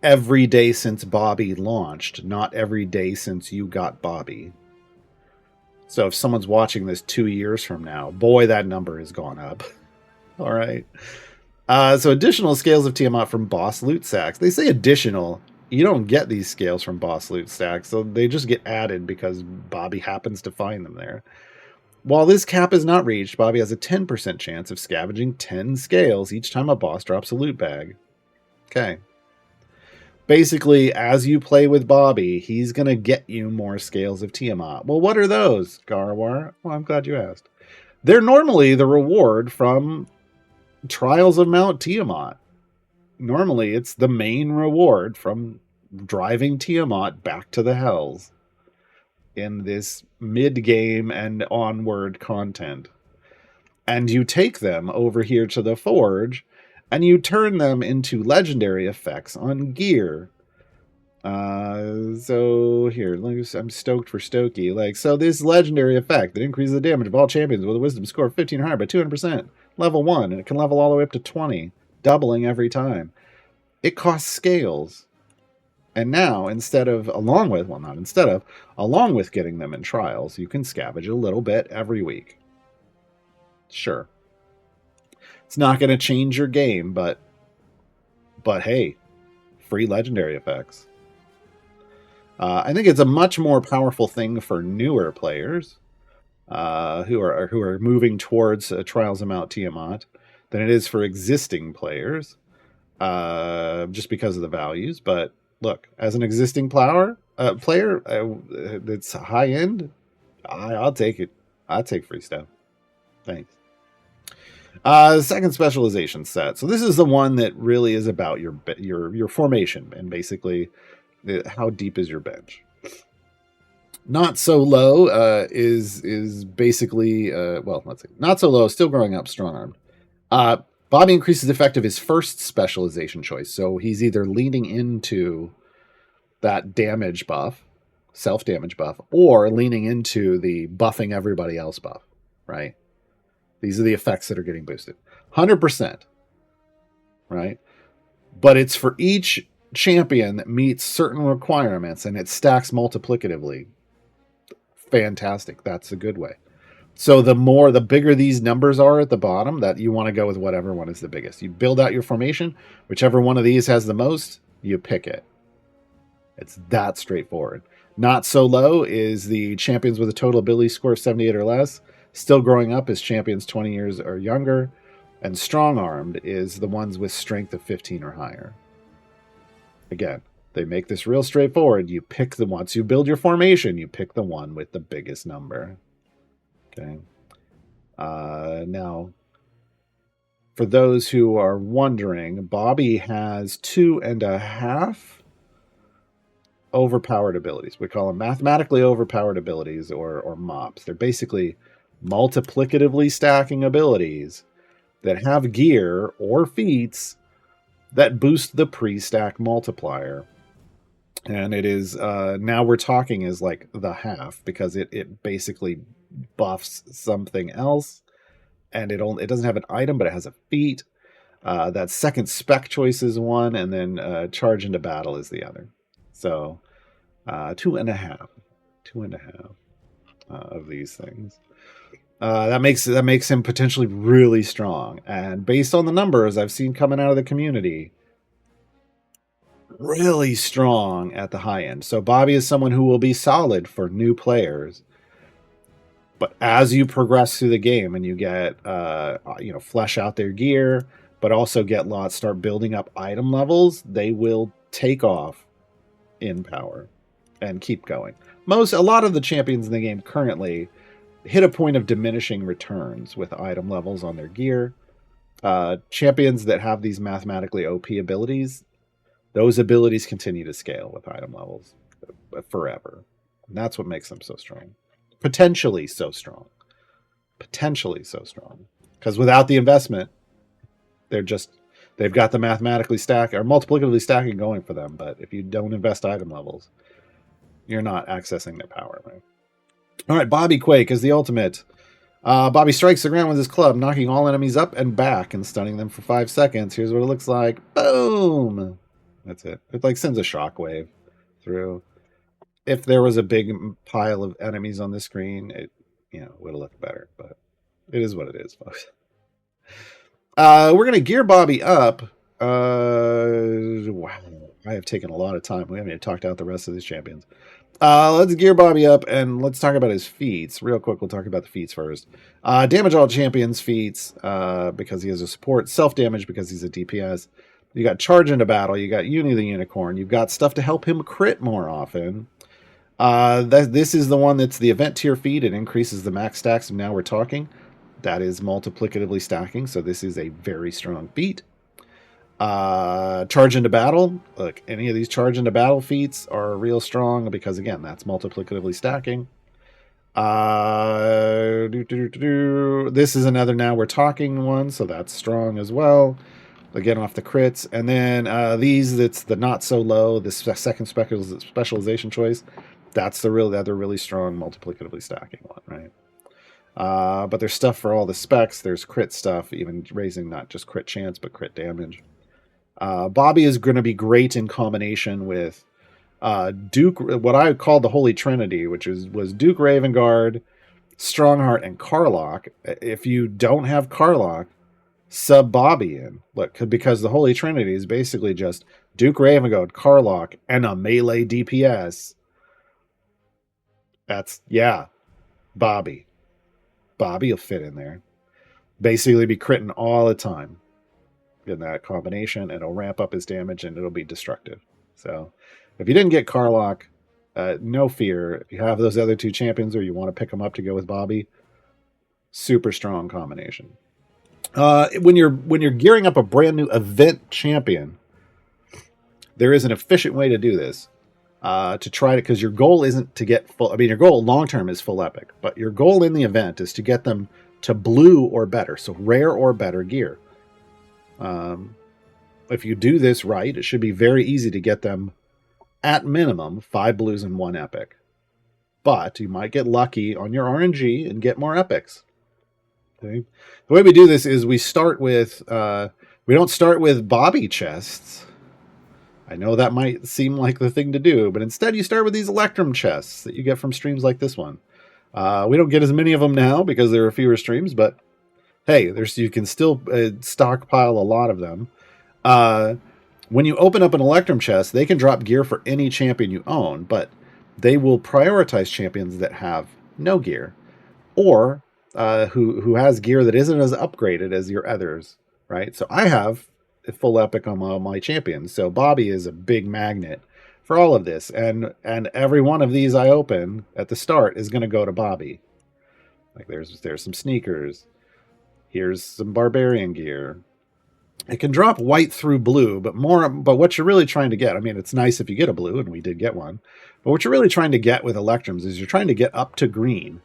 Every day since Bobby launched, not every day since you got Bobby. So if someone's watching this 2 years from now, boy, that number has gone up. All right. So additional scales of Tiamat from boss loot sacks. They say additional. You don't get these scales from boss loot stacks, so they just get added because Bobby happens to find them there. While this cap is not reached, Bobby has a 10% chance of scavenging 10 scales each time a boss drops a loot bag. Okay. Basically, as you play with Bobby, he's going to get you more scales of Tiamat. Well, what are those, Gaarawarr? Well, I'm glad you asked. They're normally the reward from Trials of Mount Tiamat. Normally, it's the main reward from driving Tiamat back to the Hells in this mid-game and onward content. And you take them over here to the Forge, and you turn them into legendary effects on gear. So here, I'm stoked for Stokey. So this legendary effect that increases the damage of all champions with a wisdom score of 1500 by 200%. Level 1, and it can level all the way up to 20, doubling every time. It costs scales. And now, along with getting them in trials, you can scavenge a little bit every week. Sure. It's not going to change your game, but hey, free legendary effects. I think it's a much more powerful thing for newer players who are moving towards Trials of Mount Tiamat than it is for existing players. just because of the values. But look, as an existing player that's high end, I'll take it. I'll take free stuff. Thanks. Second specialization set. So this is the one that really is about your formation and basically how deep is your bench. Not so low is basically let's see. Not so low, still growing up, strong armed. Bobby increases effective his first specialization choice, so he's either leaning into that damage buff, self damage buff, or leaning into the buffing everybody else buff. Right? These are the effects that are getting boosted. 100%. Right? But it's for each champion that meets certain requirements and it stacks multiplicatively. Fantastic. That's a good way. So the bigger these numbers are at the bottom, that you want to go with whatever one is the biggest. You build out your formation, whichever one of these has the most, you pick it. It's that straightforward. Not so low is the champions with a total ability score of 78 or less. Still growing up is champions 20 years or younger. And strong-armed is the ones with strength of 15 or higher. Again, they make this real straightforward. You pick the once you build your formation, you pick the one with the biggest number. Okay. Now, for those who are wondering, Bobby has 2.5 overpowered abilities. We call them mathematically overpowered abilities or MOPs. They're basically multiplicatively stacking abilities that have gear or feats that boost the pre-stack multiplier. And it is, now we're talking is like the half, because it basically buffs something else, and it doesn't have an item, but it has a feat. That second spec choice is one, and then charge into battle is the other. So 2.5 of these things. That makes him potentially really strong, and based on the numbers I've seen coming out of the community, really strong at the high end. So Bobby is someone who will be solid for new players. But as you progress through the game and you get, flesh out their gear, but also start building up item levels, they will take off in power and keep going. A lot of the champions in the game currently hit a point of diminishing returns with item levels on their gear. Champions that have these mathematically OP abilities, those abilities continue to scale with item levels forever. And that's what makes them so strong. Potentially so strong. Because without the investment, they've got the mathematically stack or multiplicatively stacking going for them. But if you don't invest item levels, you're not accessing their power, right? All right, Bobby Quake is the ultimate. Bobby strikes the ground with his club, knocking all enemies up and back and stunning them for 5 seconds. Here's what it looks like. Boom! That's it. It sends a shockwave through. If there was a big pile of enemies on the screen, it would have looked better, but it is what it is, folks. We're gonna gear Bobby up. Wow, I have taken a lot of time. We haven't even talked out the rest of these champions. Let's gear Bobby up and let's talk about his feats real quick. We'll talk about the feats first. Damage all champions feats because he has a support. Self damage because he's a DPS. You got charge into battle. You got Uni the Unicorn. You've got stuff to help him crit more often. This is the one that's the event tier feat. It increases the max stacks. And now we're talking. That is multiplicatively stacking. So this is a very strong feat. Charge into battle. Look, any of these charge into battle feats are real strong because, again, that's multiplicatively stacking. This is another now we're talking one. So that's strong as well. Again, off the crits. And then that's the not so low, this second specialization choice. That's the other really strong multiplicatively stacking one, right? But there's stuff for all the specs. There's crit stuff, even raising not just crit chance, but crit damage. Bobby is going to be great in combination with Duke, what I call the Holy Trinity, which was Duke Ravengard, Strongheart, and Karlach. If you don't have Karlach, sub Bobby in. Look, because the Holy Trinity is basically just Duke Ravengard, Karlach, and a melee DPS. Bobby. Bobby will fit in there. Basically be critting all the time. in that combination, and it'll ramp up his damage and it'll be destructive. So if you didn't get Carlock, no fear. If you have those other two champions or you want to pick them up to go with Bobby, super strong combination. When you're gearing up a brand new event champion, there is an efficient way to do this. To try to, because your goal isn't to get full. I mean, your goal long term is full epic, but your goal in the event is to get them to blue or better, so rare or better gear. If you do this right, it should be very easy to get them at minimum 5 blues and 1 epic. But you might get lucky on your RNG and get more epics. Okay. The way we do this is we start with we don't start with Bobby chests. I know that might seem like the thing to do, but instead you start with these Electrum chests that you get from streams like this one. We don't get as many of them now because there are fewer streams, but hey, you can still stockpile a lot of them. When you open up an Electrum chest, they can drop gear for any champion you own, but they will prioritize champions that have no gear, or who has gear that isn't as upgraded as your others, right? So I have a full epic on all my champions, so Bobby is a big magnet for all of this, and every one of these I open at the start is going to go to Bobby. Like there's some sneakers, here's some barbarian gear. It can drop white through blue, but what you're really trying to get, I mean, it's nice if you get a blue, and we did get one, but what you're really trying to get with Electrums is you're trying to get up to green.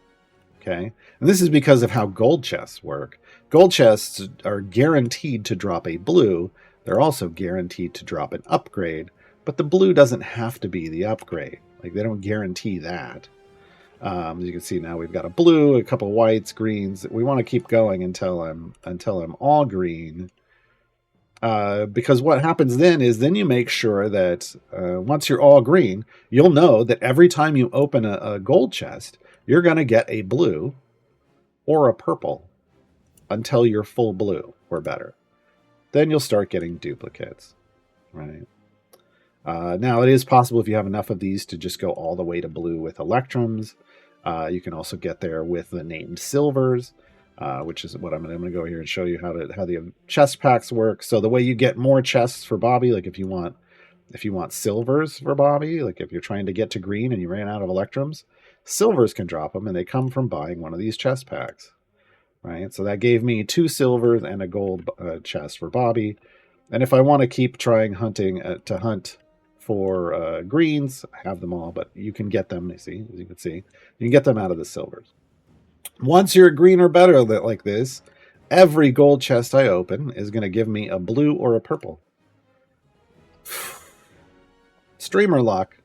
Okay, and this is because of how gold chests work. Gold chests are guaranteed to drop a blue. They're also guaranteed to drop an upgrade, but the blue doesn't have to be the upgrade. Like, they don't guarantee that. As you can see now, we've got a blue, a couple whites, greens. We want to keep going until I'm all green. Because what happens then is you make sure that once you're all green, you'll know that every time you open a gold chest, you're going to get a blue or a purple until you're full blue or better. Then you'll start getting duplicates, right? Now, it is possible if you have enough of these to just go all the way to blue with Electrums. You can also get there with the named silvers, which is what I'm going to go here and show you how the chest packs work. So the way you get more chests for Bobby, like if you want silvers for Bobby, like if you're trying to get to green and you ran out of Electrums, silvers can drop them, and they come from buying one of these chest packs, right? So that gave me 2 silvers and a gold chest for Bobby. And if I want to keep trying to hunt for greens, I have them all, but you can get them, as you can see, you can get them out of the silvers. Once you're green or better like this, every gold chest I open is going to give me a blue or a purple. Streamer luck.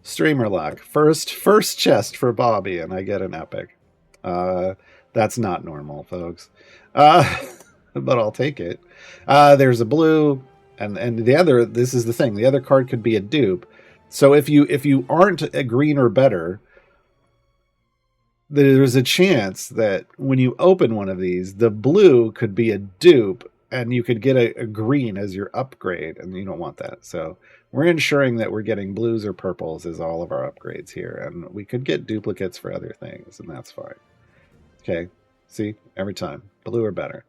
First chest for Bobby, and I get an epic. That's not normal, folks. But I'll take it. There's a blue, and the other. This is the thing. The other card could be a dupe. So if you aren't a green or better, there's a chance that when you open one of these, the blue could be a dupe, and you could get a green as your upgrade, and you don't want that. So we're ensuring that we're getting blues or purples as all of our upgrades here, and we could get duplicates for other things, and that's fine. Okay, see, every time, blue or better.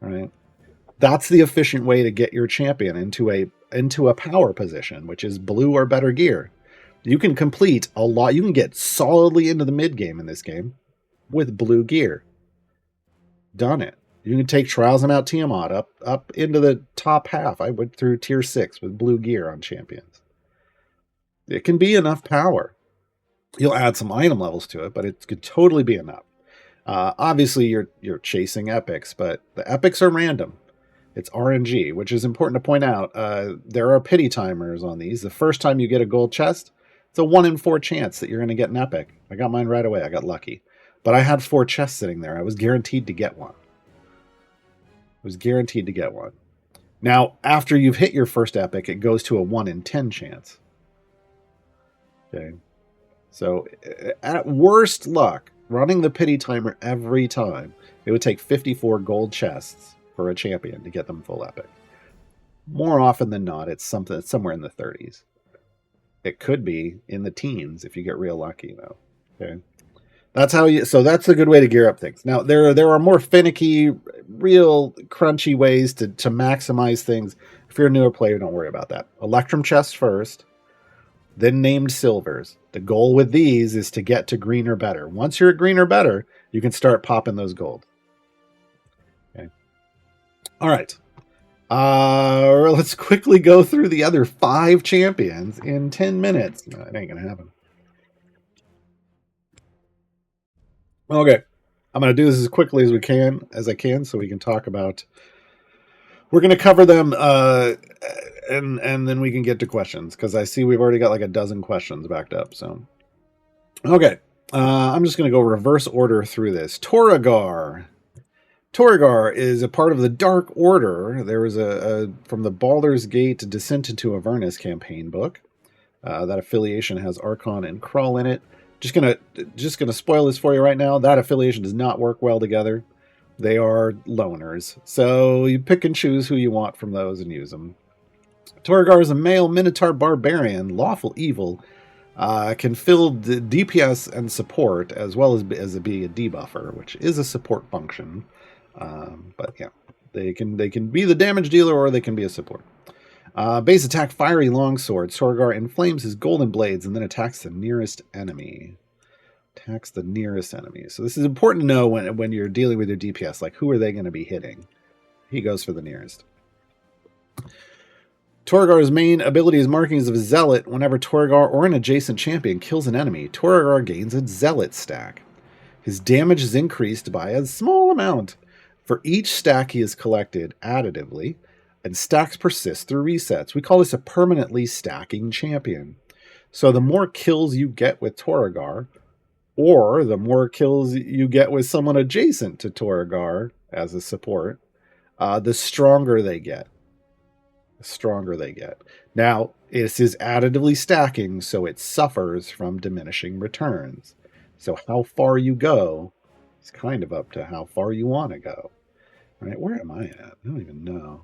All right, that's the efficient way to get your champion into a power position, which is blue or better gear. You can complete a lot. You can get solidly into the mid game in this game with blue gear. Done it. You can take Trials of Mount Tiamat up into the top half. I went through tier 6 with blue gear on champions. It can be enough power. You'll add some item levels to it, but it could totally be enough. Obviously, you're chasing epics, but the epics are random. It's RNG, which is important to point out. There are pity timers on these. The first time you get a gold chest, it's a 1 in 4 chance that you're going to get an epic. I got mine right away. I got lucky. But I had 4 chests sitting there. I was guaranteed to get one. Now, after you've hit your first epic, it goes to a 1 in 10 chance. Okay. So, at worst luck, running the pity timer every time, it would take 54 gold chests for a champion to get them full epic. More often than not, it's somewhere in the 30s. It could be in the teens if you get real lucky, though. Okay. So that's a good way to gear up things. Now, there are more finicky, real crunchy ways to maximize things. If you're a newer player, don't worry about that. Electrum chests first, then named silvers. The goal with these is to get to green or better. Once you're at green or better, you can start popping those gold. Okay. All right. Let's quickly go through the other 5 champions in 10 minutes. No, it ain't going to happen. Okay. I'm going to do this as quickly as I can, so we can talk about. We're going to cover them, and then we can get to questions, because I see we've already got like a dozen questions backed up. So, okay, I'm just going to go reverse order through this. Toragor is a part of the Dark Order. There was a from the Baldur's Gate Descent into Avernus campaign book. That affiliation has Archon and Krull in it. Just gonna spoil this for you right now. That affiliation does not work well together. They are loners, so you pick and choose who you want from those and use them. Toragor is a male Minotaur barbarian, lawful evil, can fill the DPS and support as well as be a debuffer, which is a support function. But yeah, they can be the damage dealer or they can be a support. Base attack, fiery longsword. Toragor inflames his golden blades and then attacks the nearest enemy. So this is important to know when you're dealing with your DPS. Like, who are they going to be hitting? He goes for the nearest. Toragor's main ability is Markings of Zealot. Whenever Toragor or an adjacent champion kills an enemy, Toragor gains a Zealot stack. His damage is increased by a small amount for each stack he has collected additively, and stacks persist through resets. We call this a permanently stacking champion. So the more kills you get with Toragor, or the more kills you get with someone adjacent to Toragor as a support, the stronger they get. Now, this is additively stacking, so it suffers from diminishing returns. So how far you go is kind of up to how far you want to go. All right, where am I at? I don't even know.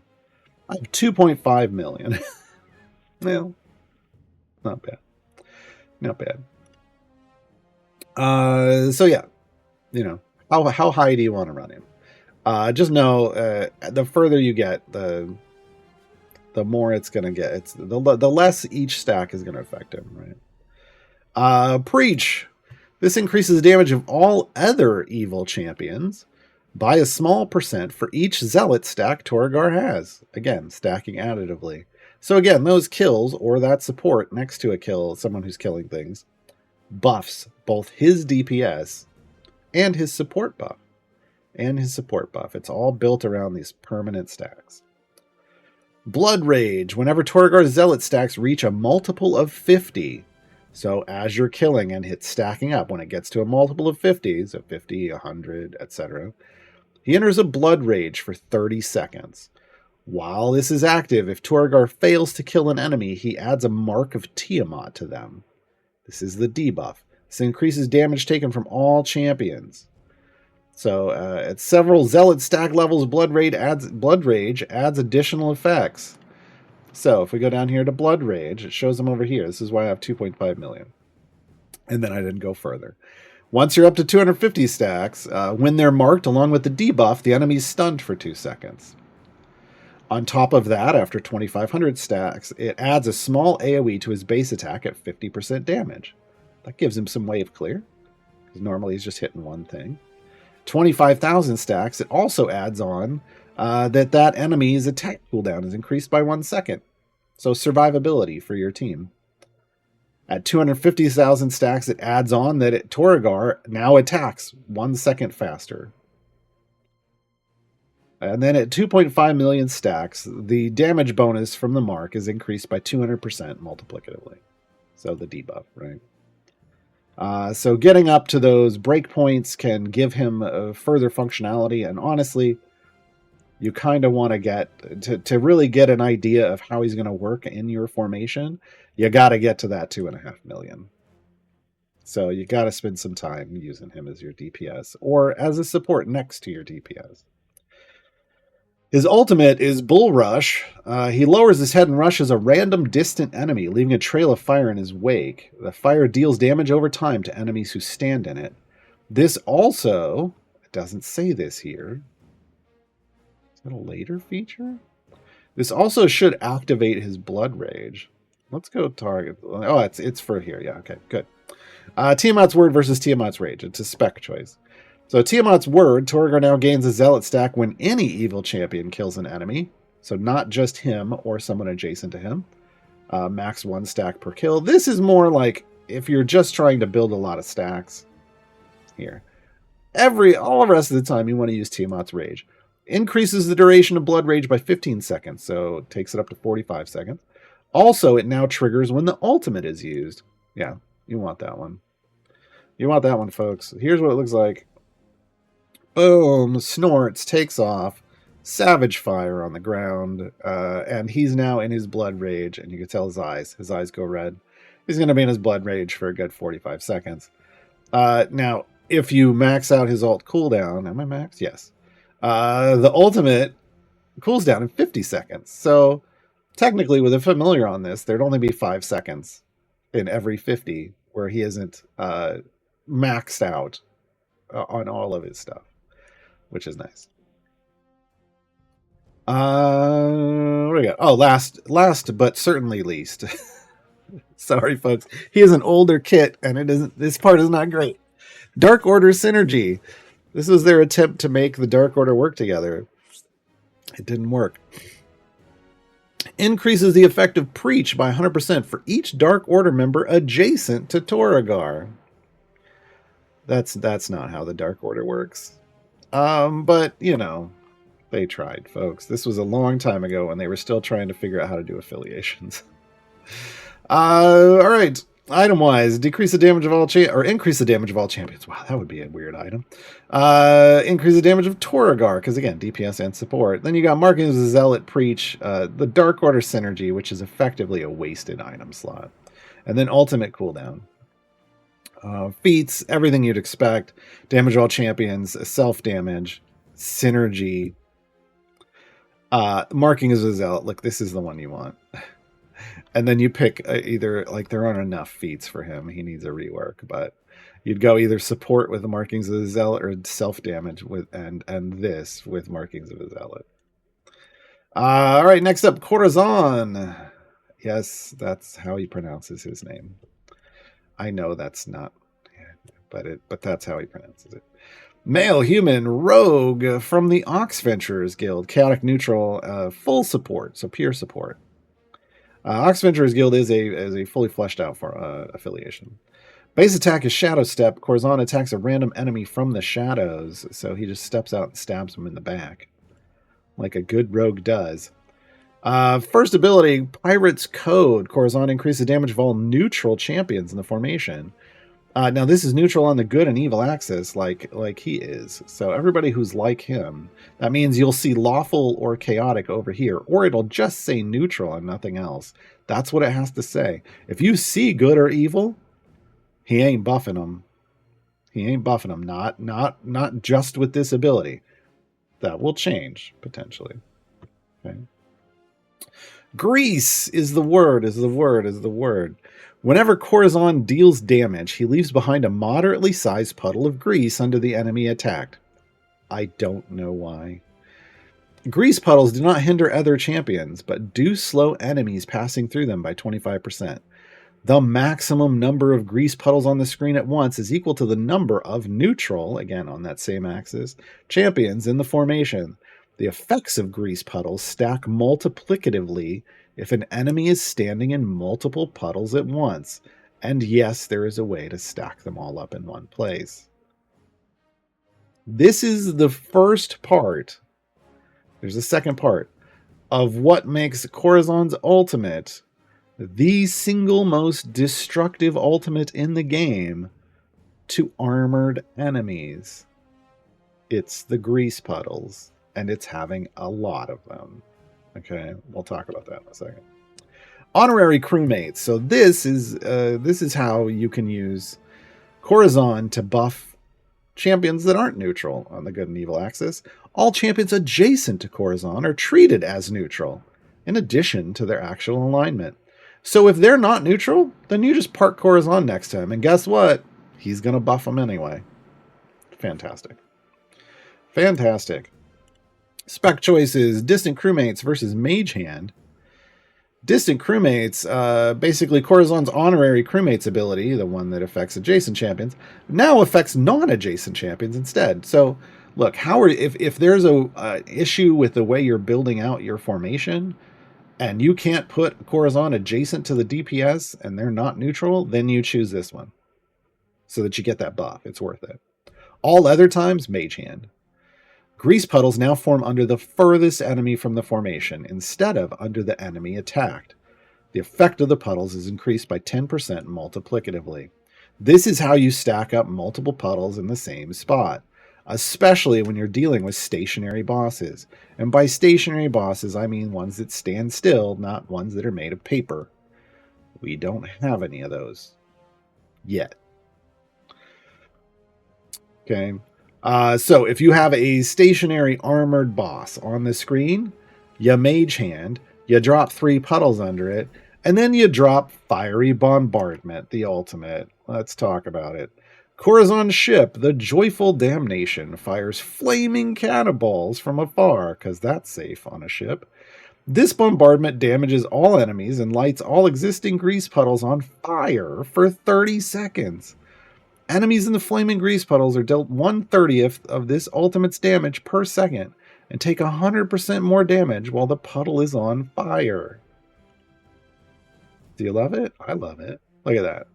I have 2.5 million. Well, not bad. So yeah, how high do you want to run him? Just know the further you get, the more it's going to get. It's the less each stack is going to affect him, right? Preach. This increases the damage of all other evil champions by a small % for each Zealot stack Toragor has. Again, stacking additively. So again, those kills, or that support next to a kill, someone who's killing things, buffs both his DPS and his support buff. It's all built around these permanent stacks. Blood Rage. Whenever Toragor's Zealot stacks reach a multiple of 50, so as you're killing and hit stacking up, when it gets to a multiple of 50, so 50, 100, etc., he enters a Blood Rage for 30 seconds. While this is active, if Toragor fails to kill an enemy, he adds a Mark of Tiamat to them. This is the debuff. This increases damage taken from all champions. So at several Zealot stack levels, Blood Rage adds additional effects. So if we go down here to Blood Rage, it shows them over here. This is why I have 2.5 million. And then I didn't go further. Once you're up to 250 stacks, when they're marked along with the debuff, the enemy's stunned for 2 seconds. On top of that, after 2,500 stacks, it adds a small AoE to his base attack at 50% damage. That gives him some wave clear, because normally he's just hitting one thing. 25,000 stacks, it also adds on that enemy's attack cooldown is increased by 1 second. So survivability for your team. At 250,000 stacks, it adds on that Toragor now attacks 1 second faster. And then at 2.5 million stacks, the damage bonus from the mark is increased by 200% multiplicatively. So the debuff, right? So getting up to those breakpoints can give him further functionality, and honestly, you kind of want to get to really get an idea of how he's going to work in your formation. You got to get to that 2.5 million. So you got to spend some time using him as your DPS or as a support next to your DPS. His ultimate is Bull Rush. He lowers his head and rushes a random distant enemy, leaving a trail of fire in his wake. The fire deals damage over time to enemies who stand in it. This also, it doesn't say this here, it a later feature? This also should activate his Blood Rage. Let's go target. Oh, it's for here. Yeah, okay, good. Tiamat's Word versus Tiamat's Rage. It's a spec choice. So Tiamat's Word, Torgar now gains a Zealot stack when any evil champion kills an enemy. So not just him or someone adjacent to him. Max 1 stack per kill. This is more like if you're just trying to build a lot of stacks. Here. All the rest of the time you want to use Tiamat's Rage. Increases the duration of Blood Rage by 15 seconds, so it takes it up to 45 seconds. Also, it now triggers when the ultimate is used. Yeah, you want that one. You want that one, folks. Here's what it looks like. Boom, snorts, takes off, savage fire on the ground, and he's now in his Blood Rage, and you can tell his eyes go red. He's going to be in his Blood Rage for a good 45 seconds. Now, if you max out his ult cooldown, am I maxed? Yes. The ultimate cools down in 50 seconds. So technically with a familiar on this, there'd only be 5 seconds in every 50 where he isn't maxed out on all of his stuff, which is nice. What do we got? Oh, last but certainly least. Sorry, folks. He is an older kit, and this part is not great. Dark Order Synergy. This was their attempt to make the Dark Order work together. It didn't work. Increases the effect of Preach by 100% for each Dark Order member adjacent to Torgar. That's not how the Dark Order works. But, you know, they tried, folks. This was a long time ago when they were still trying to figure out how to do affiliations. All right. Item-wise, increase the damage of all champions. Wow, that would be a weird item. Increase the damage of Torgar, because again, DPS and support. Then you got Markings of Zealot, Preach, the Dark Order Synergy, which is effectively a wasted item slot. And then Ultimate cooldown. Feats, everything you'd expect. Damage of all champions, self-damage, Synergy. Markings of Zealot, look, this is the one you want. And then you pick either, like, there aren't enough feats for him. He needs a rework, but you'd go either support with the Markings of the Zealot or self-damage with and this with Markings of the Zealot. All right, next up, Corazon. Yes, that's how he pronounces his name. I know that's not, but that's how he pronounces it. Male human rogue from the Ox Venturers Guild. Chaotic neutral, full support, so pure support. Ox Venturers Guild is a fully fleshed out for affiliation. Base attack is Shadow Step. Corazon attacks a random enemy from the shadows, so he just steps out and stabs him in the back, like a good rogue does. First ability, Pirate's Code. Corazon increases the damage of all neutral champions in the formation. Now this is neutral on the good and evil axis, like he is. So everybody who's like him, that means you'll see lawful or chaotic over here, or it'll just say neutral and nothing else. That's what it has to say. If you see good or evil, he ain't buffing them. He ain't buffing them. Not just with this ability. That will change potentially. Okay. Grease is the word. Whenever Corazon deals damage, he leaves behind a moderately sized puddle of grease under the enemy attacked. I don't know why. Grease puddles do not hinder other champions, but do slow enemies passing through them by 25%. The maximum number of grease puddles on the screen at once is equal to the number of neutral, again on that same axis, champions in the formation. The effects of grease puddles stack multiplicatively if an enemy is standing in multiple puddles at once. And yes, there is a way to stack them all up in one place. This is the first part. There's a second part of what makes Corazon's ultimate the single most destructive ultimate in the game to armored enemies. It's the grease puddles, and it's having a lot of them. Okay, we'll talk about that in a second. Honorary crewmates. So this is how you can use Corazon to buff champions that aren't neutral on the good and evil axis. All champions adjacent to Corazon are treated as neutral, in addition to their actual alignment. So if they're not neutral, then you just park Corazon next to him, and guess what? He's going to buff them anyway. Fantastic. Fantastic. Spec choices: Distant Crewmates versus Mage Hand. Distant Crewmates, basically Corazon's honorary crewmates ability, the one that affects adjacent champions, now affects non-adjacent champions instead. So, look, Howard, if there's a issue with the way you're building out your formation, and you can't put Corazon adjacent to the DPS, and they're not neutral, then you choose this one, so that you get that buff. It's worth it. All other times, Mage Hand. Grease puddles now form under the furthest enemy from the formation, instead of under the enemy attacked. The effect of the puddles is increased by 10% multiplicatively. This is how you stack up multiple puddles in the same spot, especially when you're dealing with stationary bosses. And by stationary bosses, I mean ones that stand still, not ones that are made of paper. We don't have any of those yet. Okay. So if you have a stationary armored boss on the screen, you Mage Hand, you drop 3 puddles under it, and then you drop Fiery Bombardment, the ultimate. Let's talk about it. Corazon's ship, the Joyful Damnation, fires flaming cannonballs from afar, because that's safe on a ship. This bombardment damages all enemies and lights all existing grease puddles on fire for 30 seconds. Enemies in the flaming grease puddles are dealt 1/30th of this ultimate's damage per second and take 100% more damage while the puddle is on fire. Do you love it? I love it. Look at that.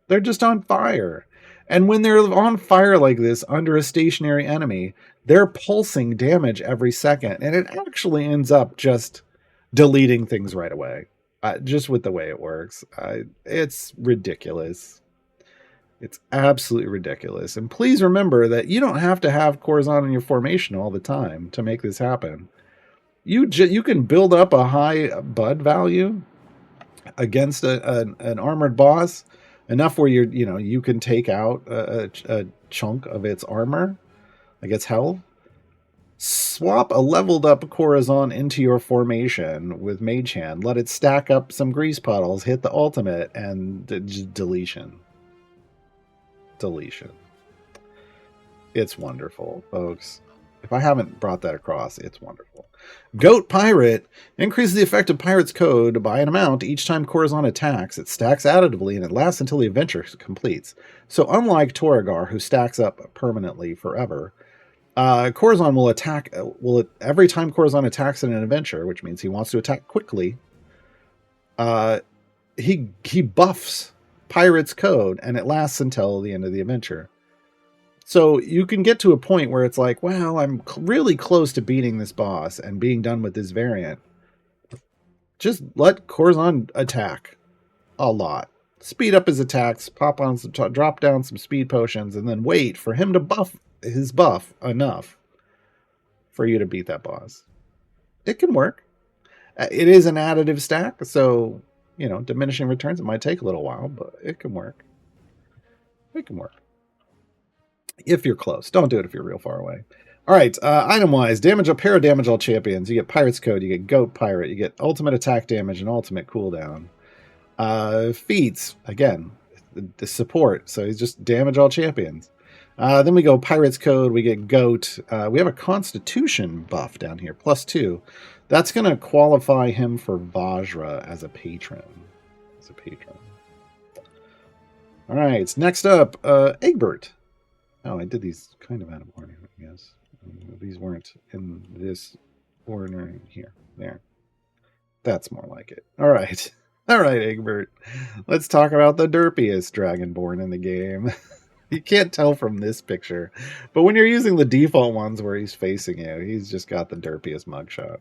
They're just on fire. And when they're on fire like this under a stationary enemy, they're pulsing damage every second. And it actually ends up just deleting things right away. Just with the way it works. It's ridiculous. It's absolutely ridiculous. And please remember that you don't have to have Corazon in your formation all the time to make this happen. You can build up a high bud value against an armored boss enough where you can take out a chunk of its armor, like its health. Swap a leveled up Corazon into your formation with Mage Hand. Let it stack up some grease puddles, hit the ultimate, and deletion. It's wonderful, folks. If I haven't brought that across, it's wonderful. Goat Pirate increases the effect of Pirate's Code by an amount each time Corazon attacks. It stacks additively and it lasts until the adventure completes. So unlike Torrigar, who stacks up permanently forever, Corazon will attack every time Corazon attacks in an adventure, which means he wants to attack quickly. He buffs Pirate's Code, and it lasts until the end of the adventure. So you can get to a point where it's like, well, I'm really close to beating this boss and being done with this variant. Just let Corazon attack a lot. Speed up his attacks, drop down some speed potions, and then wait for him to buff his buff enough for you to beat that boss. It can work. It is an additive stack, so diminishing returns, it might take a little while, but it can work. It can work. If you're close. Don't do it if you're real far away. All right, item-wise, para damage all champions. You get Pirate's Code, you get Goat Pirate, you get ultimate attack damage and ultimate cooldown. Feats, again, the support, so he's just damage all champions. Then we go Pirate's Code, we get Goat. We have a Constitution buff down here, +2. That's going to qualify him for Vajra as a patron. All right, next up, Egbert. Oh, I did these kind of out of order, I guess. These weren't in this order here. There. That's more like it. All right. All right, Egbert. Let's talk about the derpiest Dragonborn in the game. You can't tell from this picture, but when you're using the default ones where he's facing you, he's just got the derpiest mugshot.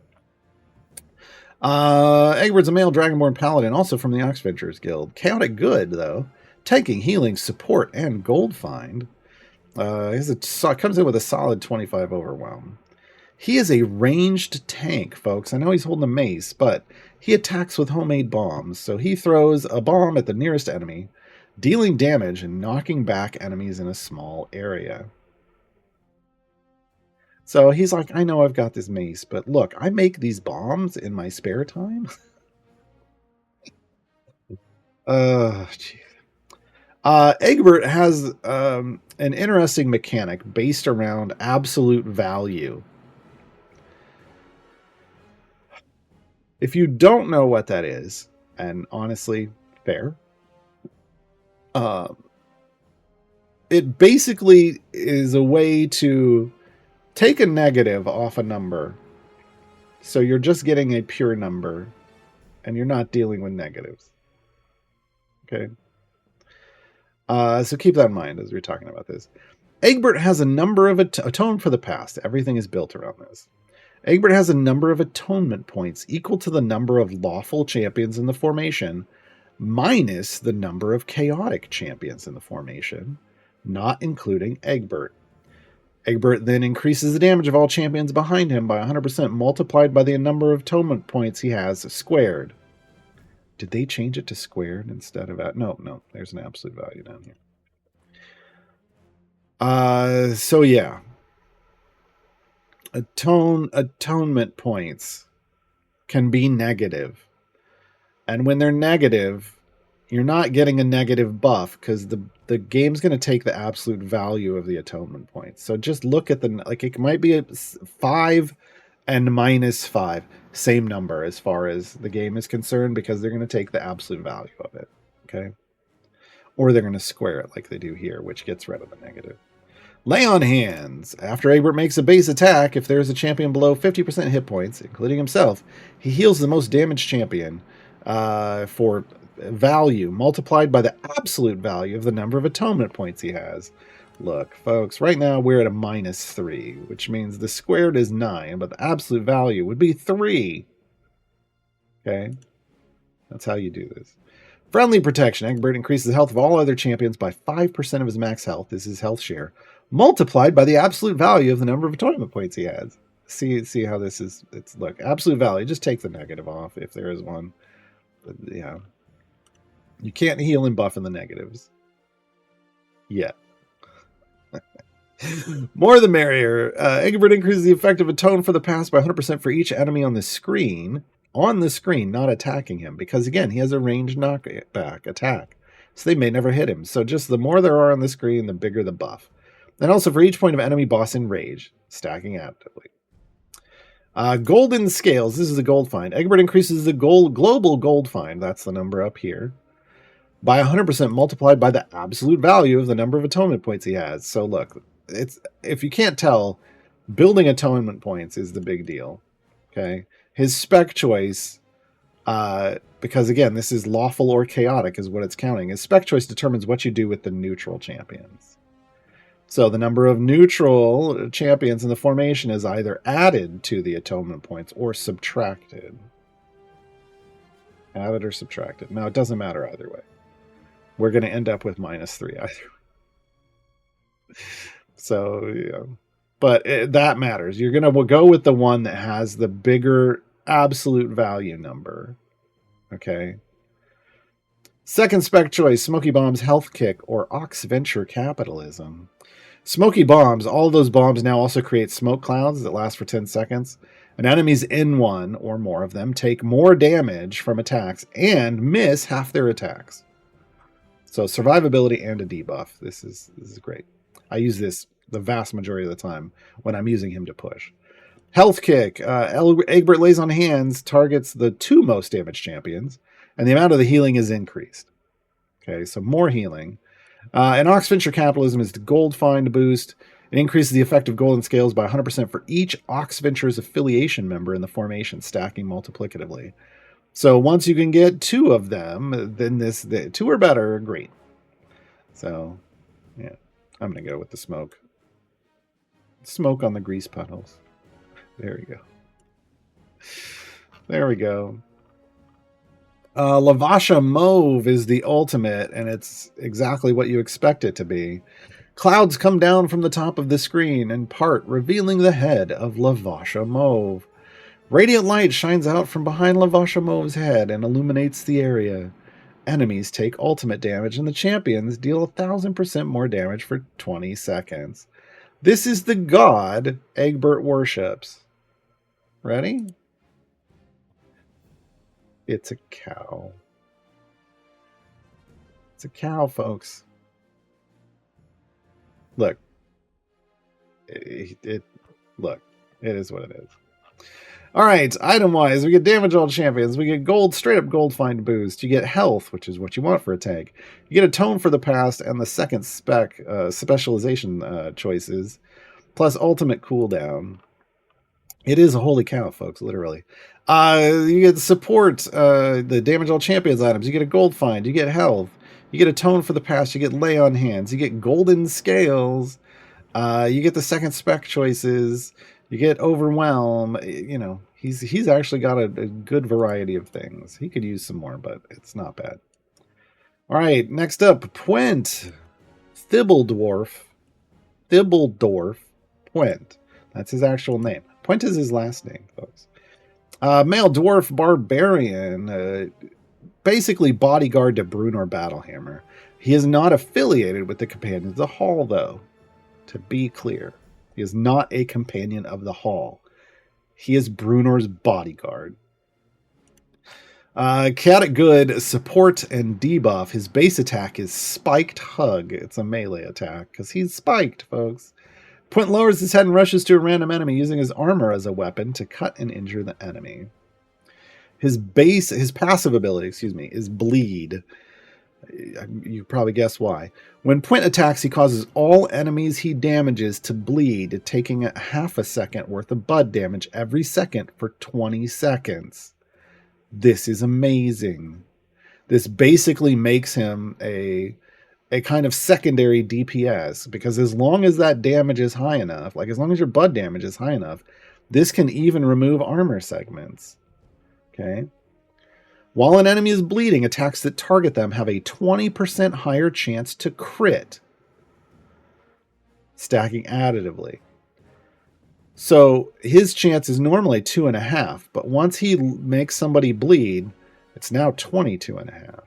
Egbert's a male Dragonborn paladin, also from the Oxventurers Guild. Chaotic good, though. Tanking, healing, support, and gold find. Comes in with a solid 25 overwhelm. He is a ranged tank, folks. I know he's holding a mace, but he attacks with homemade bombs. So he throws a bomb at the nearest enemy, dealing damage and knocking back enemies in a small area. So he's like, I know I've got this mace, but look, I make these bombs in my spare time. Jeez. Egbert has an interesting mechanic based around absolute value. If you don't know what that is, and honestly, fair, it basically is a way to take a negative off a number. So you're just getting a pure number, and you're not dealing with negatives. Okay? So keep that in mind as we're talking about this. Egbert has a number of atone for the past. Everything is built around this. Egbert has a number of atonement points equal to the number of lawful champions in the formation, minus the number of chaotic champions in the formation, not including Egbert. Egbert then increases the damage of all champions behind him by 100% multiplied by the number of atonement points he has squared. Did they change it to squared instead of... No, there's an absolute value down here. So yeah. Atonement points can be negative. And when they're negative, you're not getting a negative buff because the game's going to take the absolute value of the atonement points. So just look at it might be a 5 and -5, same number as far as the game is concerned, because they're going to take the absolute value of it. Okay. Or they're going to square it like they do here, which gets rid of the negative. Lay on hands. After Egbert makes a base attack, if there is a champion below 50% hit points, including himself, he heals the most damaged champion for value multiplied by the absolute value of the number of atonement points he has. Look, folks, right now we're at a -3, which means the squared is 9, but the absolute value would be 3. Okay? That's how you do this. Friendly protection. Egbert increases the health of all other champions by 5% of his max health. This is his health share, multiplied by the absolute value of the number of atonement points he has. See how this is? Look, absolute value. Just take the negative off if there is one. But, yeah, you can't heal and buff in the negatives yet. More the merrier. Egbert increases the effect of atone for the past by 100% for each enemy on the screen. On the screen, not attacking him, because again, he has a ranged knockback attack, so they may never hit him. So just the more there are on the screen, the bigger the buff. And also for each point of enemy boss in rage, stacking additively. Golden scales. This is a gold find. Egbert increases the global gold find, that's the number up here, by 100% multiplied by the absolute value of the number of atonement points he has. So look, if you can't tell, building atonement points is the big deal. Okay. His spec choice, because again, this is lawful or chaotic is what it's counting. His spec choice determines what you do with the neutral champions. So the number of neutral champions in the formation is either added to the atonement points or subtracted. Added or subtracted. Now, it doesn't matter either way. We're going to end up with -3 either way. So, yeah. But that matters. You're going to go with the one that has the bigger absolute value number. Okay. Second spec choice, Smoky Bombs Health Kick or Ox Venture Capitalism. Smoky Bombs, all those bombs now also create smoke clouds that last for 10 seconds. And enemies in one or more of them take more damage from attacks and miss half their attacks. So survivability and a debuff. This is great. I use this the vast majority of the time when I'm using him to push. Health Kick. Egbert lays on hands, targets the 2 most damaged champions, and the amount of the healing is increased. Okay, so more healing. And Ox Venture Capitalism is the gold find boost. It increases the effect of golden scales by 100% for each Ox Ventures affiliation member in the formation, stacking multiplicatively. So once you can get 2 of them, then the 2 or better, great. So, yeah, I'm going to go with the smoke. Smoke on the grease puddles. There we go. There we go. Lavasha Mauve is the ultimate, and it's exactly what you expect it to be. Clouds come down from the top of the screen and part, revealing the head of Lavasha Mauve. Radiant light shines out from behind Lavasha Mauve's head and illuminates the area. Enemies take ultimate damage, and the champions deal 1,000% more damage for 20 seconds. This is the god Egbert worships. Ready? It's a cow. It's a cow, folks. Look. Look. It is what it is. All right, item-wise, we get damage all champions. We get gold, straight-up gold find boost. You get health, which is what you want for a tank. You get a tone for the past and the second specialization choices, plus ultimate cooldown. It is a holy cow, folks, literally. You get support, the damage all champions items. You get a gold find. You get health. You get a tone for the past. You get lay on hands. You get golden scales. You get the second spec choices. You get overwhelm. You know, he's actually got a good variety of things. He could use some more, but it's not bad. All right, next up, Pwent. Thibbledorf. Pwent. That's his actual name. Pwent is his last name, folks. Male dwarf barbarian, basically bodyguard to Brunor Battlehammer. He is not affiliated with the Companions of the Hall, though, to be clear. He is not a companion of the Hall. He is Brunor's bodyguard. Chaotic Good, support and debuff. His base attack is Spiked Hug. It's a melee attack, because he's spiked, folks. Pwent lowers his head and rushes to a random enemy using his armor as a weapon to cut and injure the enemy. His passive ability, is Bleed. You probably guess why. When Pwent attacks, he causes all enemies he damages to bleed, taking a half a second worth of bud damage every second for 20 seconds. This is amazing. This basically makes him a kind of secondary DPS, because as long as that damage is high enough, like as long as your bud damage is high enough, this can even remove armor segments. Okay. While an enemy is bleeding, attacks that target them have a 20% higher chance to crit, stacking additively. So his chance is normally 2.5, but once he makes somebody bleed, it's now 22.5.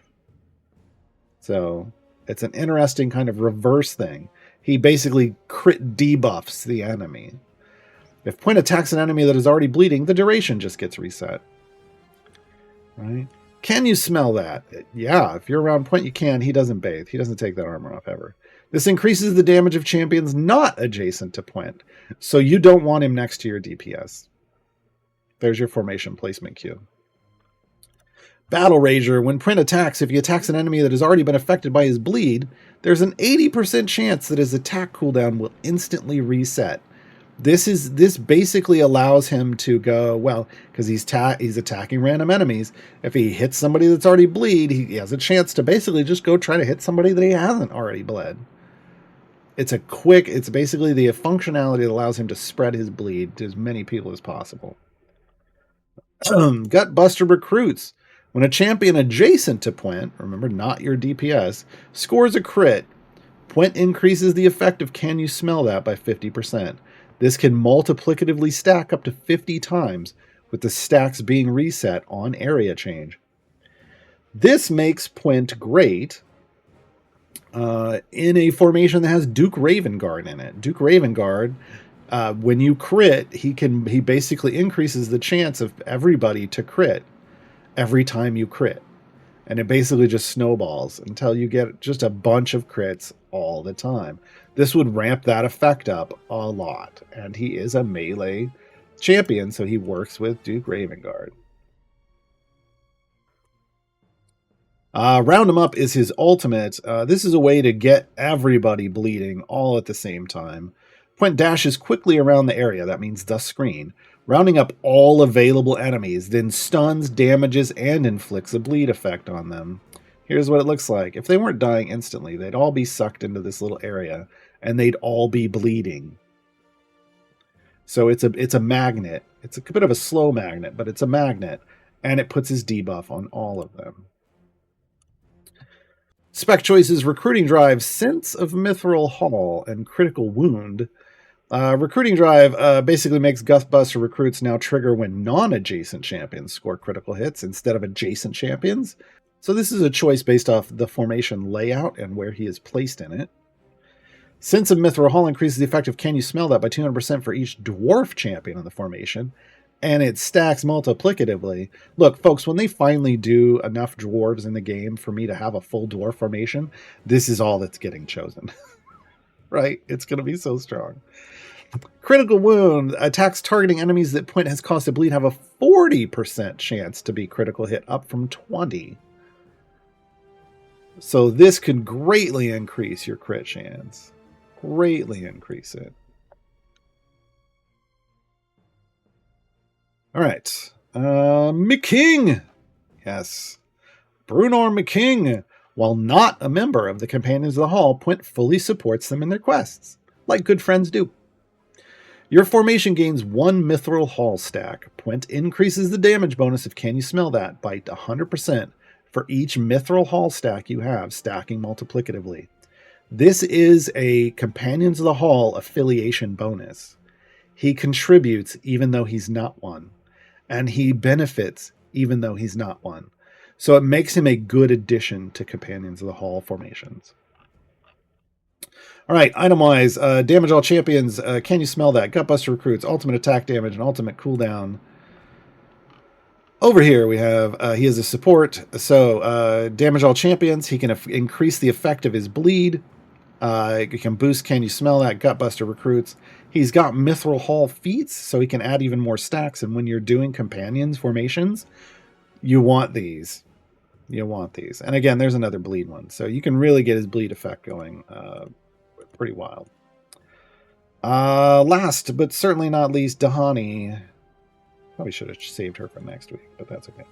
So it's an interesting kind of reverse thing. He basically crit debuffs the enemy. If Pwent attacks an enemy that is already bleeding, the duration just gets reset. Right? Can you smell that? Yeah, if you're around Pwent, you can. He doesn't bathe. He doesn't take that armor off ever. This increases the damage of champions not adjacent to Pwent, so you don't want him next to your DPS. There's your formation placement cue. Battle Rager. When Pwent attacks, if he attacks an enemy that has already been affected by his bleed, there's an 80% chance that his attack cooldown will instantly reset. This basically allows him to go, well, because he's attacking random enemies. If he hits somebody that's already bleed, he has a chance to basically just go try to hit somebody that he hasn't already bled. It's basically the functionality that allows him to spread his bleed to as many people as possible. Gutbuster Recruits. When a champion adjacent to Pwent, remember not your DPS, scores a crit, Pwent increases the effect of Can You Smell That by 50%. This can multiplicatively stack up to 50 times, with the stacks being reset on area change. This makes Pwent great in a formation that has Duke Ravengard in it. Duke Ravengard, when you crit, he basically increases the chance of everybody to crit every time you crit. And it basically just snowballs until you get just a bunch of crits all the time. This would ramp that effect up a lot. And he is a melee champion, so he works with Duke Ravengard. Round him Up is his ultimate. This is a way to get everybody bleeding all at the same time. Pwent dashes quickly around the area, that means the screen, rounding up all available enemies, then stuns, damages, and inflicts a bleed effect on them. Here's what it looks like. If they weren't dying instantly, they'd all be sucked into this little area, and they'd all be bleeding. So it's a magnet. It's a bit of a slow magnet, but it's a magnet, and it puts his debuff on all of them. Spec choices: Recruiting Drive, Sense of Mithril Hall, and Critical Wound. Recruiting Drive basically makes Gutbuster recruits now trigger when non-adjacent champions score critical hits instead of adjacent champions. So this is a choice based off the formation layout and where he is placed in it. Sense of Mithril Hall increases the effect of Can You Smell That by 200% for each dwarf champion in the formation, and it stacks multiplicatively. Look, folks, when they finally do enough dwarves in the game for me to have a full dwarf formation, this is all that's getting chosen. Right? It's going to be so strong. Critical wound. Attacks targeting enemies that point has caused a bleed have a 40% chance to be critical hit, up from 20. So this could greatly increase your crit chance. Greatly increase it. All right. McKing. Yes. Brunor McKing. While not a member of the Companions of the Hall, Pwent fully supports them in their quests, like good friends do. Your formation gains 1 Mithril Hall stack. Pwent increases the damage bonus of Can You Smell That by 100% for each Mithril Hall stack you have, stacking multiplicatively. This is a Companions of the Hall affiliation bonus. He contributes even though he's not one, and he benefits even though he's not one. So it makes him a good addition to Companions of the Hall formations. All right, item-wise, damage all champions. Can You Smell That? Gutbuster recruits, ultimate attack damage, and ultimate cooldown. Over here we have, he is a support, so damage all champions. He can increase the effect of his bleed. He can boost Can You Smell That? Gutbuster recruits. He's got Mithril Hall feats, so he can add even more stacks, and when you're doing companions formations, you want these. You want these. And again, there's another bleed one, so you can really get his bleed effect going pretty wild. Last, but certainly not least, Dahani. Probably should have saved her for next week, but that's okay.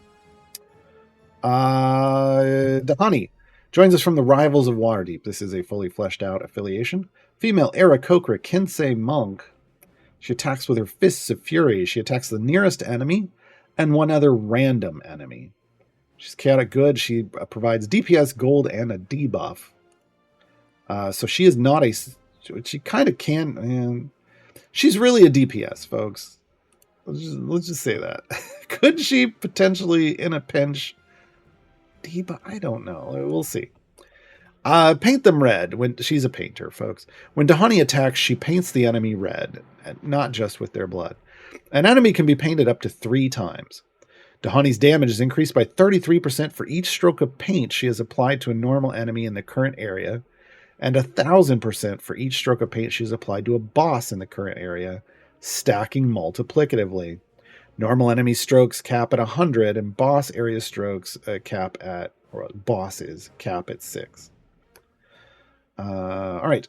Dahani joins us from the Rivals of Waterdeep. This is a fully fleshed out affiliation. Female Aarakocra Kinsey Monk. She attacks with her Fists of Fury. She attacks the nearest enemy and one other random enemy. She's chaotic good. She provides DPS, gold, and a debuff. So she is not a... She kind of can... she's really a DPS, folks. Let's just say that. Could she potentially, in a pinch... debuff? I don't know. We'll see. Paint them red. When she's a painter, folks. When Dahani attacks, she paints the enemy red, not just with their blood. An enemy can be painted up to 3 times. Dahani's damage is increased by 33% for each stroke of paint she has applied to a normal enemy in the current area, and 1,000% for each stroke of paint she has applied to a boss in the current area, stacking multiplicatively. Normal enemy strokes cap at 100, and boss area strokes cap at 6. All right.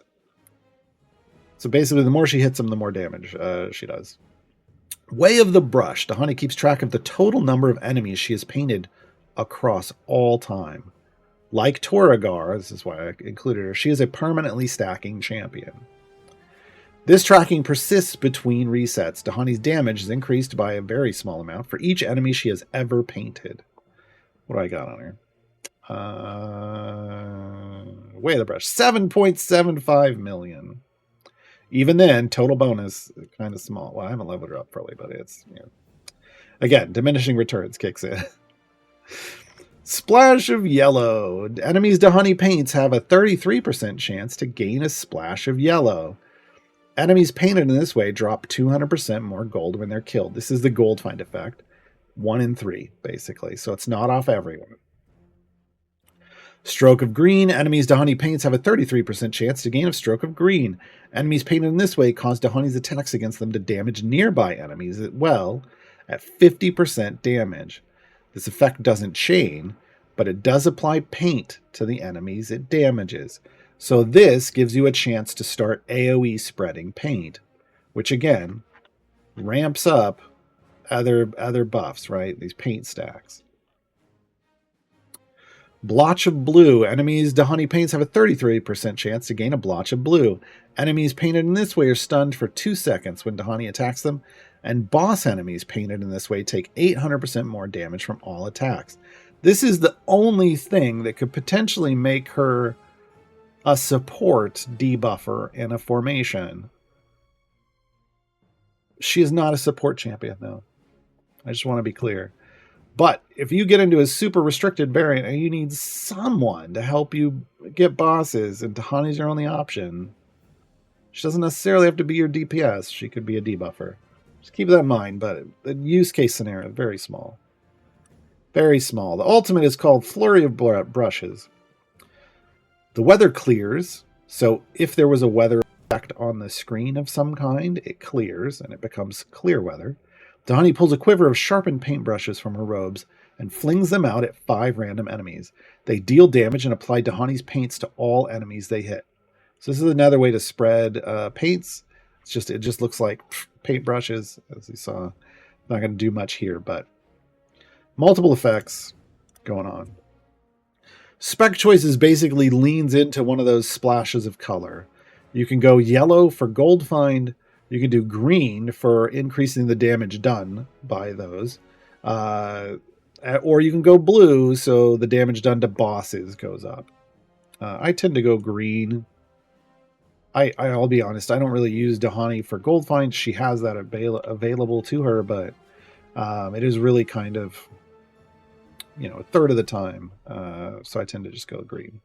So basically, the more she hits them, the more damage she does. Way of the Brush. Dahani keeps track of the total number of enemies she has painted across all time. Like Torragar, this is why I included her, she is a permanently stacking champion. This tracking persists between resets. Dahani's damage is increased by a very small amount for each enemy she has ever painted. What do I got on her? Way of the Brush. 7.75 million. Even then, total bonus, kind of small. Well, I haven't leveled her up fully, but it's, again, diminishing returns kicks in. Splash of yellow. Enemies Dahani paints have a 33% chance to gain a splash of yellow. Enemies painted in this way drop 200% more gold when they're killed. This is the gold find effect. 1 in 3, basically. So it's not off everyone. Stroke of green. Enemies Dahani paints have a 33% chance to gain a stroke of green. Enemies painted in this way cause Dahani's attacks against them to damage nearby enemies as well at 50% damage. This effect doesn't chain, but it does apply paint to the enemies it damages. So this gives you a chance to start AoE spreading paint, which again ramps up other buffs, right? These paint stacks. Blotch of blue. Enemies Dahani paints have a 33% chance to gain a blotch of blue. Enemies painted in this way are stunned for 2 seconds when Dahani attacks them, and boss enemies painted in this way take 800% more damage from all attacks. This is the only thing that could potentially make her a support debuffer in a formation. She is not a support champion, though. I just want to be clear. But if you get into a super restricted variant and you need someone to help you get bosses, and Dahani's your only option, she doesn't necessarily have to be your DPS. She could be a debuffer. Just keep that in mind, but the use case scenario is very small. Very small. The ultimate is called Flurry of Brushes. The weather clears, so if there was a weather effect on the screen of some kind, it clears and it becomes clear weather. Dahani pulls a quiver of sharpened paintbrushes from her robes and flings them out at 5 random enemies. They deal damage and apply Dahani's paints to all enemies they hit. So this is another way to spread paints. It just looks like paintbrushes, as you saw. Not going to do much here, but multiple effects going on. Spec Choices basically leans into one of those splashes of color. You can go yellow for gold find. You can do green for increasing the damage done by those. Or you can go blue so the damage done to bosses goes up. I tend to go green. I'll be honest, I don't really use Dahani for gold find. She has that available to her, but it is really kind of, a third of the time. So I tend to just go green.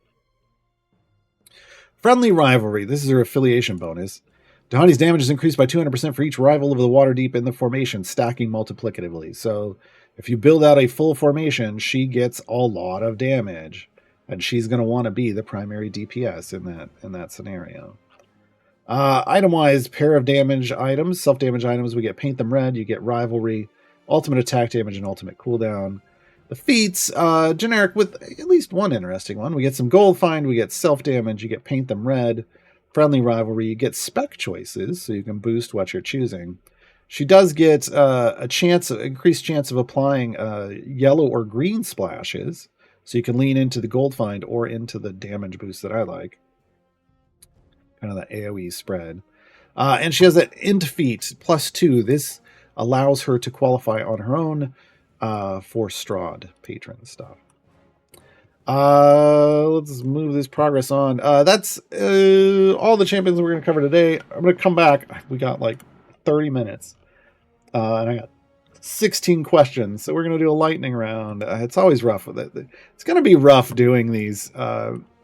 Friendly Rivalry. This is her affiliation bonus. Dahani's damage is increased by 200% for each rival of the Waterdeep in the formation, stacking multiplicatively. So if you build out a full formation, she gets a lot of damage, and she's going to want to be the primary DPS in that scenario. Item-wise, pair of damage items, self-damage items. We get Paint Them Red, you get Rivalry, ultimate attack damage, and ultimate cooldown. The feats, generic with at least one interesting one. We get some gold find, we get self-damage, you get Paint Them Red, Friendly Rivalry, you get Spec Choices, so you can boost what you're choosing. She does get increased chance of applying yellow or green splashes, so you can lean into the gold find or into the damage boost that I like. Kind of that AoE spread. And she has that int feat +2. This allows her to qualify on her own for Strahd patron stuff. Let's move this progress on. That's all the champions we're going to cover today. I'm going to come back. We got like 30 minutes. And I got 16 questions. So we're going to do a lightning round. It's always rough with it. It's going to be rough doing these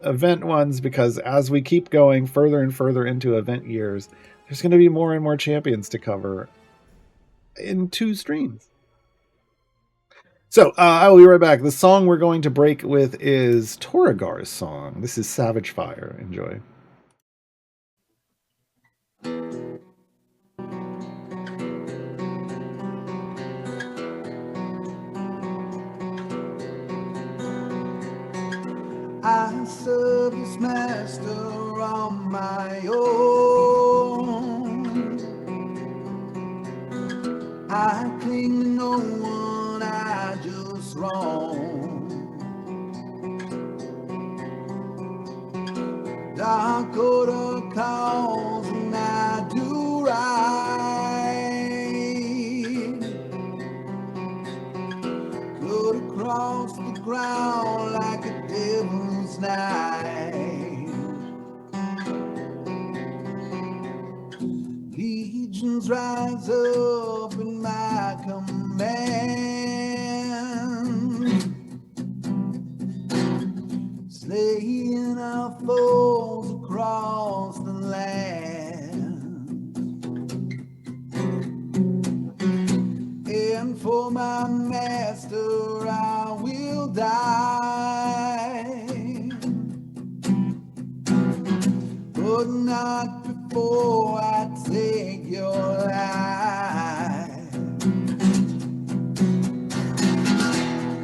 event ones because as we keep going further and further into event years, there's going to be more and more champions to cover in 2 streams. So I will be right back. The song we're going to break with is Torrigar's song. This is Savage Fire. Enjoy.
I serve this master on my own. I cling to no one, I just roam. Dark order calls and I do right. Cut across the ground like a devil's knife. Legions rise up in my command, slaying our foes across the land. And for my master I will die, but not before I take your life.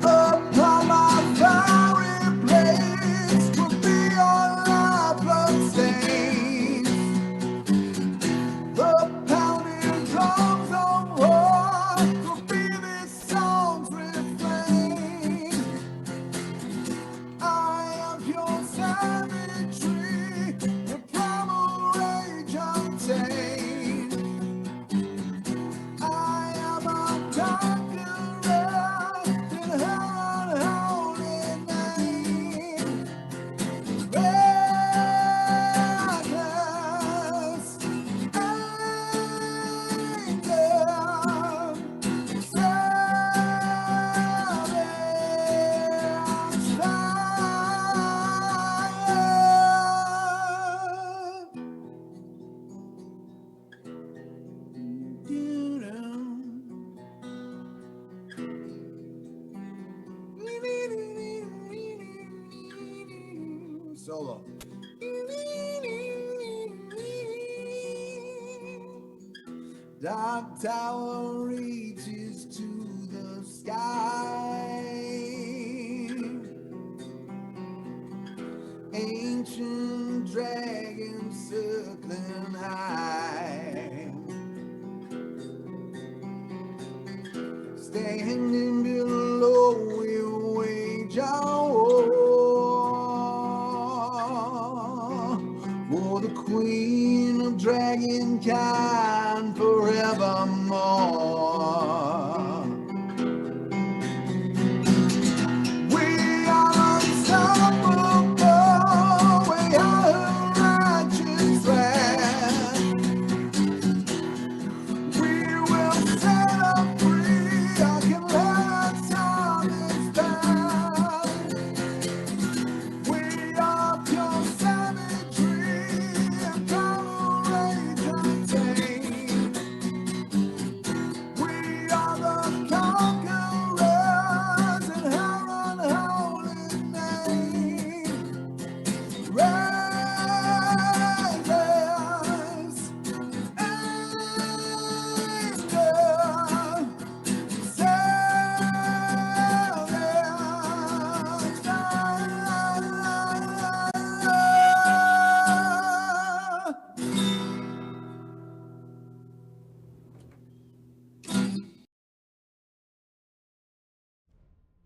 Upon my fiery blades will be your life bloodstains. The pounding drums of war will be this song's refrain. I am pure savagery, the primal rage untamed. I am a conqueror in her unholy name. Reckless anger, savage fire. Solo. dark tower reaches to the sky. Ancient dragons circling high. Standing below, we wage our war for the queen of dragonkind forevermore. We are unstoppable, we are her righteous wrath. We will set her free, I can let us on this path. We are pure savagery, and primal rage untamed. We are the conquerors in her unholy name. Rise,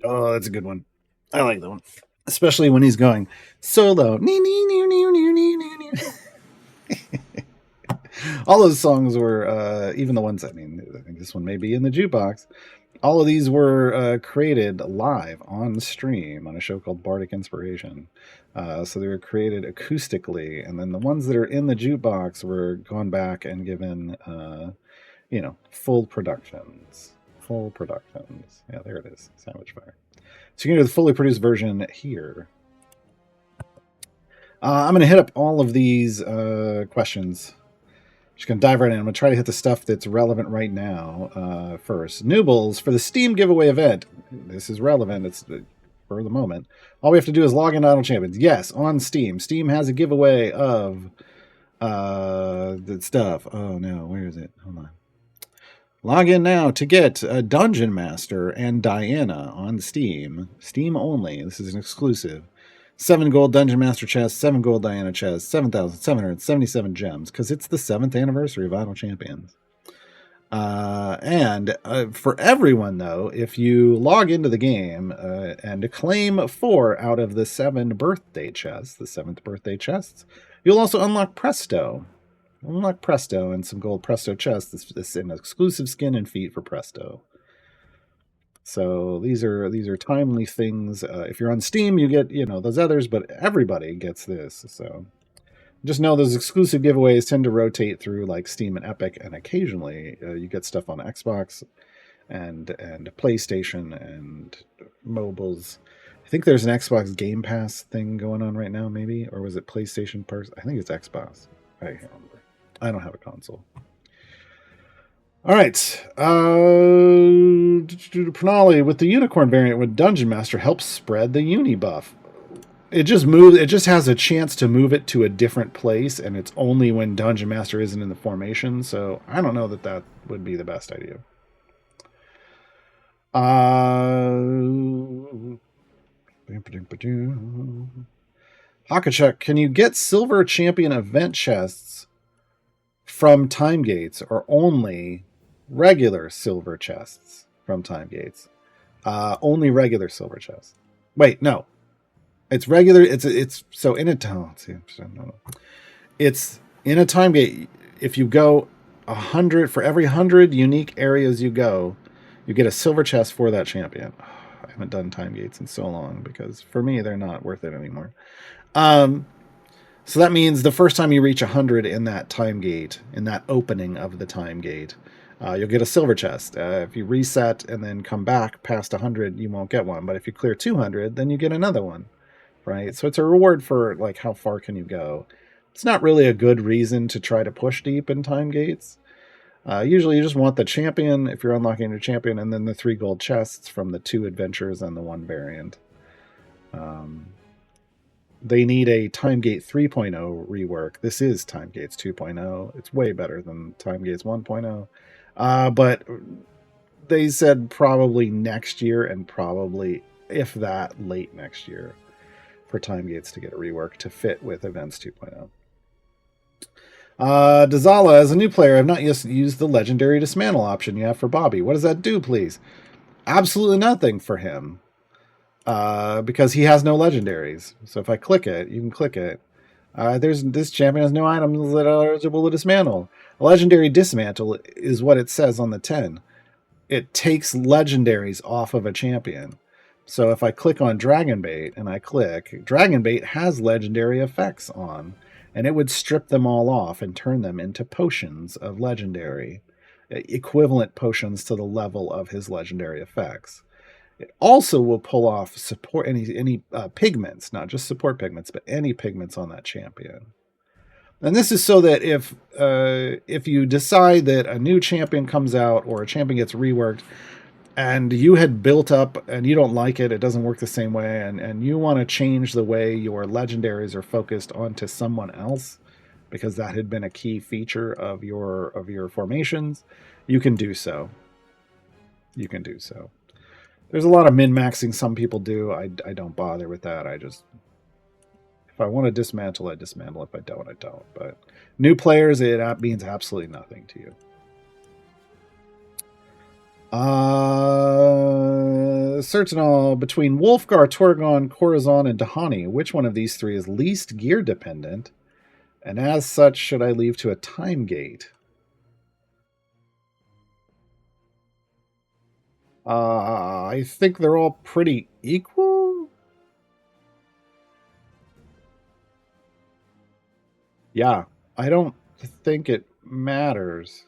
Oh, that's a good one. I like that one, especially when he's going solo. All those songs were, even the ones, I think this one may be in the jukebox. All of these were created live on stream on a show called Bardic Inspiration. So they were created acoustically, and then the ones that are in the jukebox were gone back and given, full productions. Full productions. Yeah, there it is. Sandwich Fire. So you can do the fully produced version here. I'm going to hit up all of these questions. Just going to dive right in. I'm going to try to hit the stuff that's relevant right now first. Newbles, for the Steam giveaway event. This is relevant. It's for the moment. All we have to do is log in to Idle Champions. Yes, on Steam. Steam has a giveaway of the stuff. Oh, no. Where is it? Hold on. Log in now to get a Dungeon Master and Diana on Steam. Steam only. This is an exclusive. 7 gold Dungeon Master chest, 7 gold Diana chest, 7,777 gems, because it's the 7th anniversary of Idle Champions. And for everyone, though, if you log into the game and claim 4 out of the 7 birthday chests, the 7th birthday chests, you'll also unlock Presto. Unlock Presto and some gold Presto chests. This is an exclusive skin and feat for Presto. So these are timely things. If you're on Steam, you get those others, but everybody gets this. So just know those exclusive giveaways tend to rotate through like Steam and Epic, and occasionally you get stuff on Xbox and PlayStation and mobiles. I think there's an Xbox Game Pass thing going on right now, maybe, or was it PlayStation? I think it's Xbox. I can't remember. I don't have a console. All right. Pranali, with the Unicorn variant, with Dungeon Master helps spread the uni buff. It just moves. It just has a chance to move it to a different place, and it's only when Dungeon Master isn't in the formation. So I don't know that would be the best idea. Hakachuk, can you get Silver Champion event chests from Time Gates, or only regular silver chests from Time Gates? Only regular silver chests. Wait, no. It's regular. It's so in a town. It's in a Time Gate. If you go 100 for every 100 unique areas you go, you get a silver chest for that champion. I haven't done Time Gates in so long because for me they're not worth it anymore. So that means the first time you reach 100 in that Time Gate, in that opening of the Time Gate, you'll get a silver chest. If you reset and then come back past 100, you won't get one. But if you clear 200, then you get another one, right? So it's a reward for like how far can you go. It's not really a good reason to try to push deep in Time Gates. Usually you just want the champion if you're unlocking your champion, and then the 3 gold chests from the 2 adventures and the 1 variant. they need a Timegate 3.0 rework. This is Timegates 2.0. It's way better than Timegates 1.0. But they said probably next year, and probably, if that, late next year for Timegates to get a rework to fit with Events 2.0. Dazala, as a new player, I've not yet used the legendary dismantle option you have for Bobby. What does that do, please? Absolutely nothing for him. Because he has no legendaries. So if I click it, you can click it. This champion has no items that are eligible to dismantle. A legendary dismantle is what it says on the 10. It takes legendaries off of a champion. So if I click on Dragonbait and I click, Dragonbait has legendary effects on, and it would strip them all off and turn them into potions of legendary, equivalent potions to the level of his legendary effects. It also will pull off support any pigments, not just support pigments, but any pigments on that champion. And this is so that if you decide that a new champion comes out or a champion gets reworked and you had built up and you don't like it, it doesn't work the same way, and you want to change the way your legendaries are focused onto someone else because that had been a key feature of your formations, you can do so. You can do so. There's a lot of min-maxing some people do. I don't bother with that. If I want to dismantle, I dismantle. If I don't, I don't. But new players, it means absolutely nothing to you. Certain between Wolfgar, Torgon, Corazon, and Dahani, which one of these three is least gear dependent? And as such, should I leave to a time gate? I think they're all pretty equal. Yeah, I don't think it matters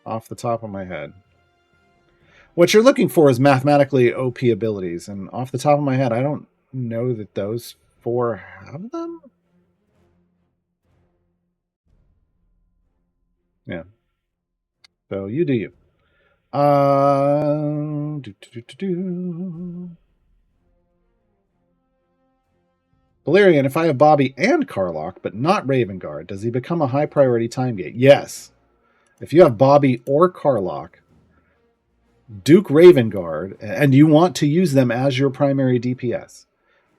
off the top of my head. What you're looking for is mathematically OP abilities, and off the top of my head, I don't know that those 4 have them. Yeah. So you do you. Valerian, if I have Bobby and Karlach, but not Ravengard, does he become a high priority time gate? Yes. If you have Bobby or Karlach, Duke Ravengard, and you want to use them as your primary DPS.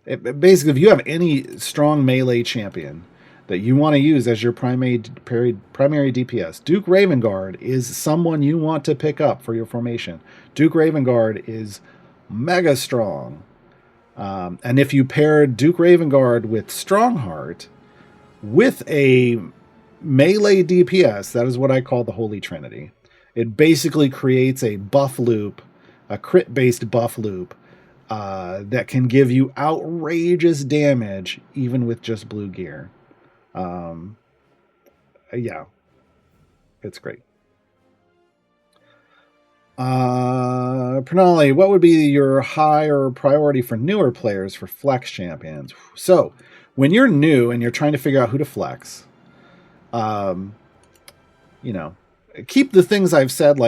Basically, if you have any strong melee champion that you want to use as your primary DPS, Duke Ravengard is someone you want to pick up for your formation. Duke Ravengard is mega strong. And if you pair Duke Ravengard with Strongheart with a melee DPS, that is what I call the Holy Trinity. It basically creates a buff loop, a crit-based buff loop, that can give you outrageous damage even with just blue gear. Yeah, it's great. Pranali, what would be your higher priority for newer players for flex champions? So, when you're new and you're trying to figure out who to flex, keep the things I've said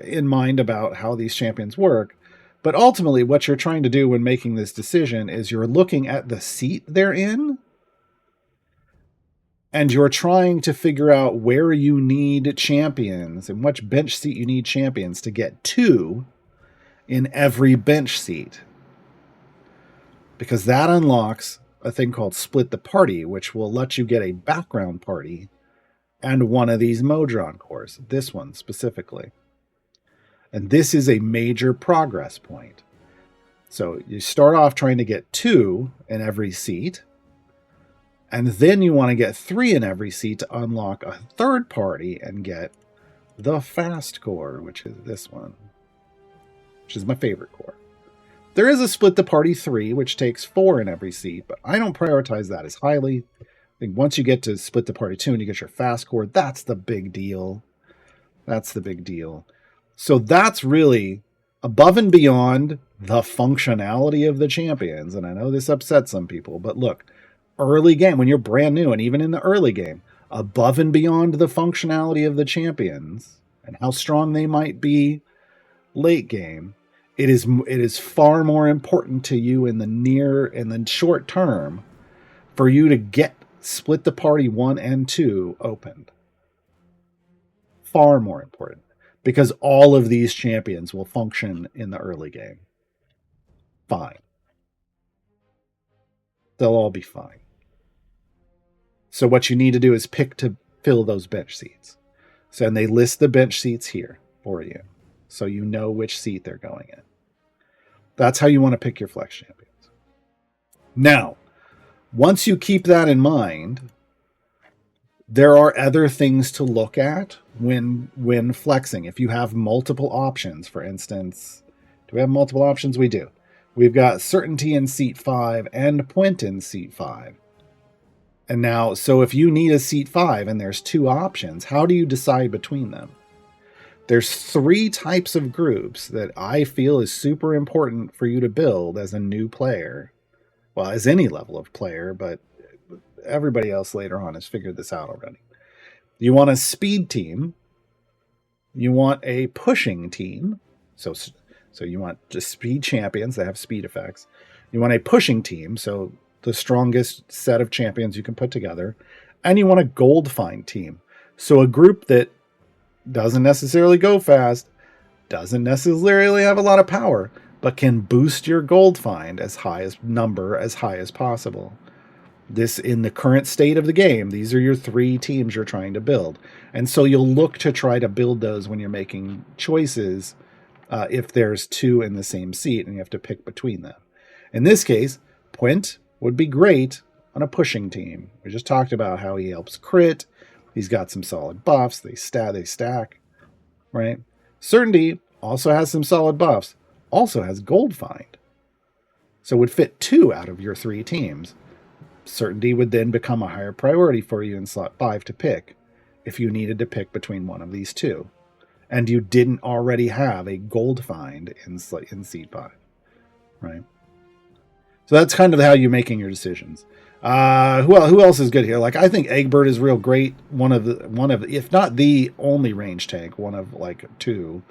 in mind about how these champions work. But ultimately, what you're trying to do when making this decision is you're looking at the seat they're in, and you're trying to figure out where you need champions and which bench seat you need champions to get 2 in every bench seat. Because that unlocks a thing called Split the Party, which will let you get a background party and one of these Modron cores, this one specifically. And this is a major progress point. So you start off trying to get 2 in every seat, and then you want to get 3 in every seat to unlock a third party and get the fast core, which is this one, which is my favorite core. There is a Split the Party 3, which takes 4 in every seat, but I don't prioritize that as highly. I think once you get to Split the Party 2 and you get your fast core, that's the big deal. That's the big deal. So that's really above and beyond the functionality of the champions. And I know this upsets some people, but look, early game, when you're brand new, and even in the early game, above and beyond the functionality of the champions and how strong they might be late game, it is far more important to you in the short term for you to get split the party 1 and 2 opened. Far more important, because all of these champions will function in the early game. Fine. They'll all be fine. So what you need to do is pick to fill those bench seats. So, and they list the bench seats here for you, so you know which seat they're going in. That's how you want to pick your flex champions. Now, once you keep that in mind, there are other things to look at when flexing. If you have multiple options, for instance, do we have multiple options? We do. We've got Certainty in seat 5 and Point in seat 5. And now, so if you need a seat 5 and there's 2 options, how do you decide between them? There's 3 types of groups that I feel is super important for you to build as a new player. Well, as any level of player, but everybody else later on has figured this out already. You want a speed team. You want a pushing team. So you want just speed champions that have speed effects. You want a pushing team, so the strongest set of champions you can put together. And you want a gold find team. So a group that doesn't necessarily go fast, doesn't necessarily have a lot of power, but can boost your gold find as high as possible. This, in the current state of the game, these are your 3 teams you're trying to build. And so you'll look to try to build those when you're making choices, if there's 2 in the same seat and you have to pick between them. In this case, Puent would be great on a pushing team. We just talked about how he helps crit. He's got some solid buffs. They stack, right? Certainty also has some solid buffs. Also has gold find. So would fit 2 out of your 3 teams. Certainty would then become a higher priority for you in slot 5 to pick if you needed to pick between one of these 2. And you didn't already have a gold find in seat 5, right? So that's kind of how you're making your decisions. Who else is good here? Like, I think Egbert is real great. One of if not the only range tank, one of like 2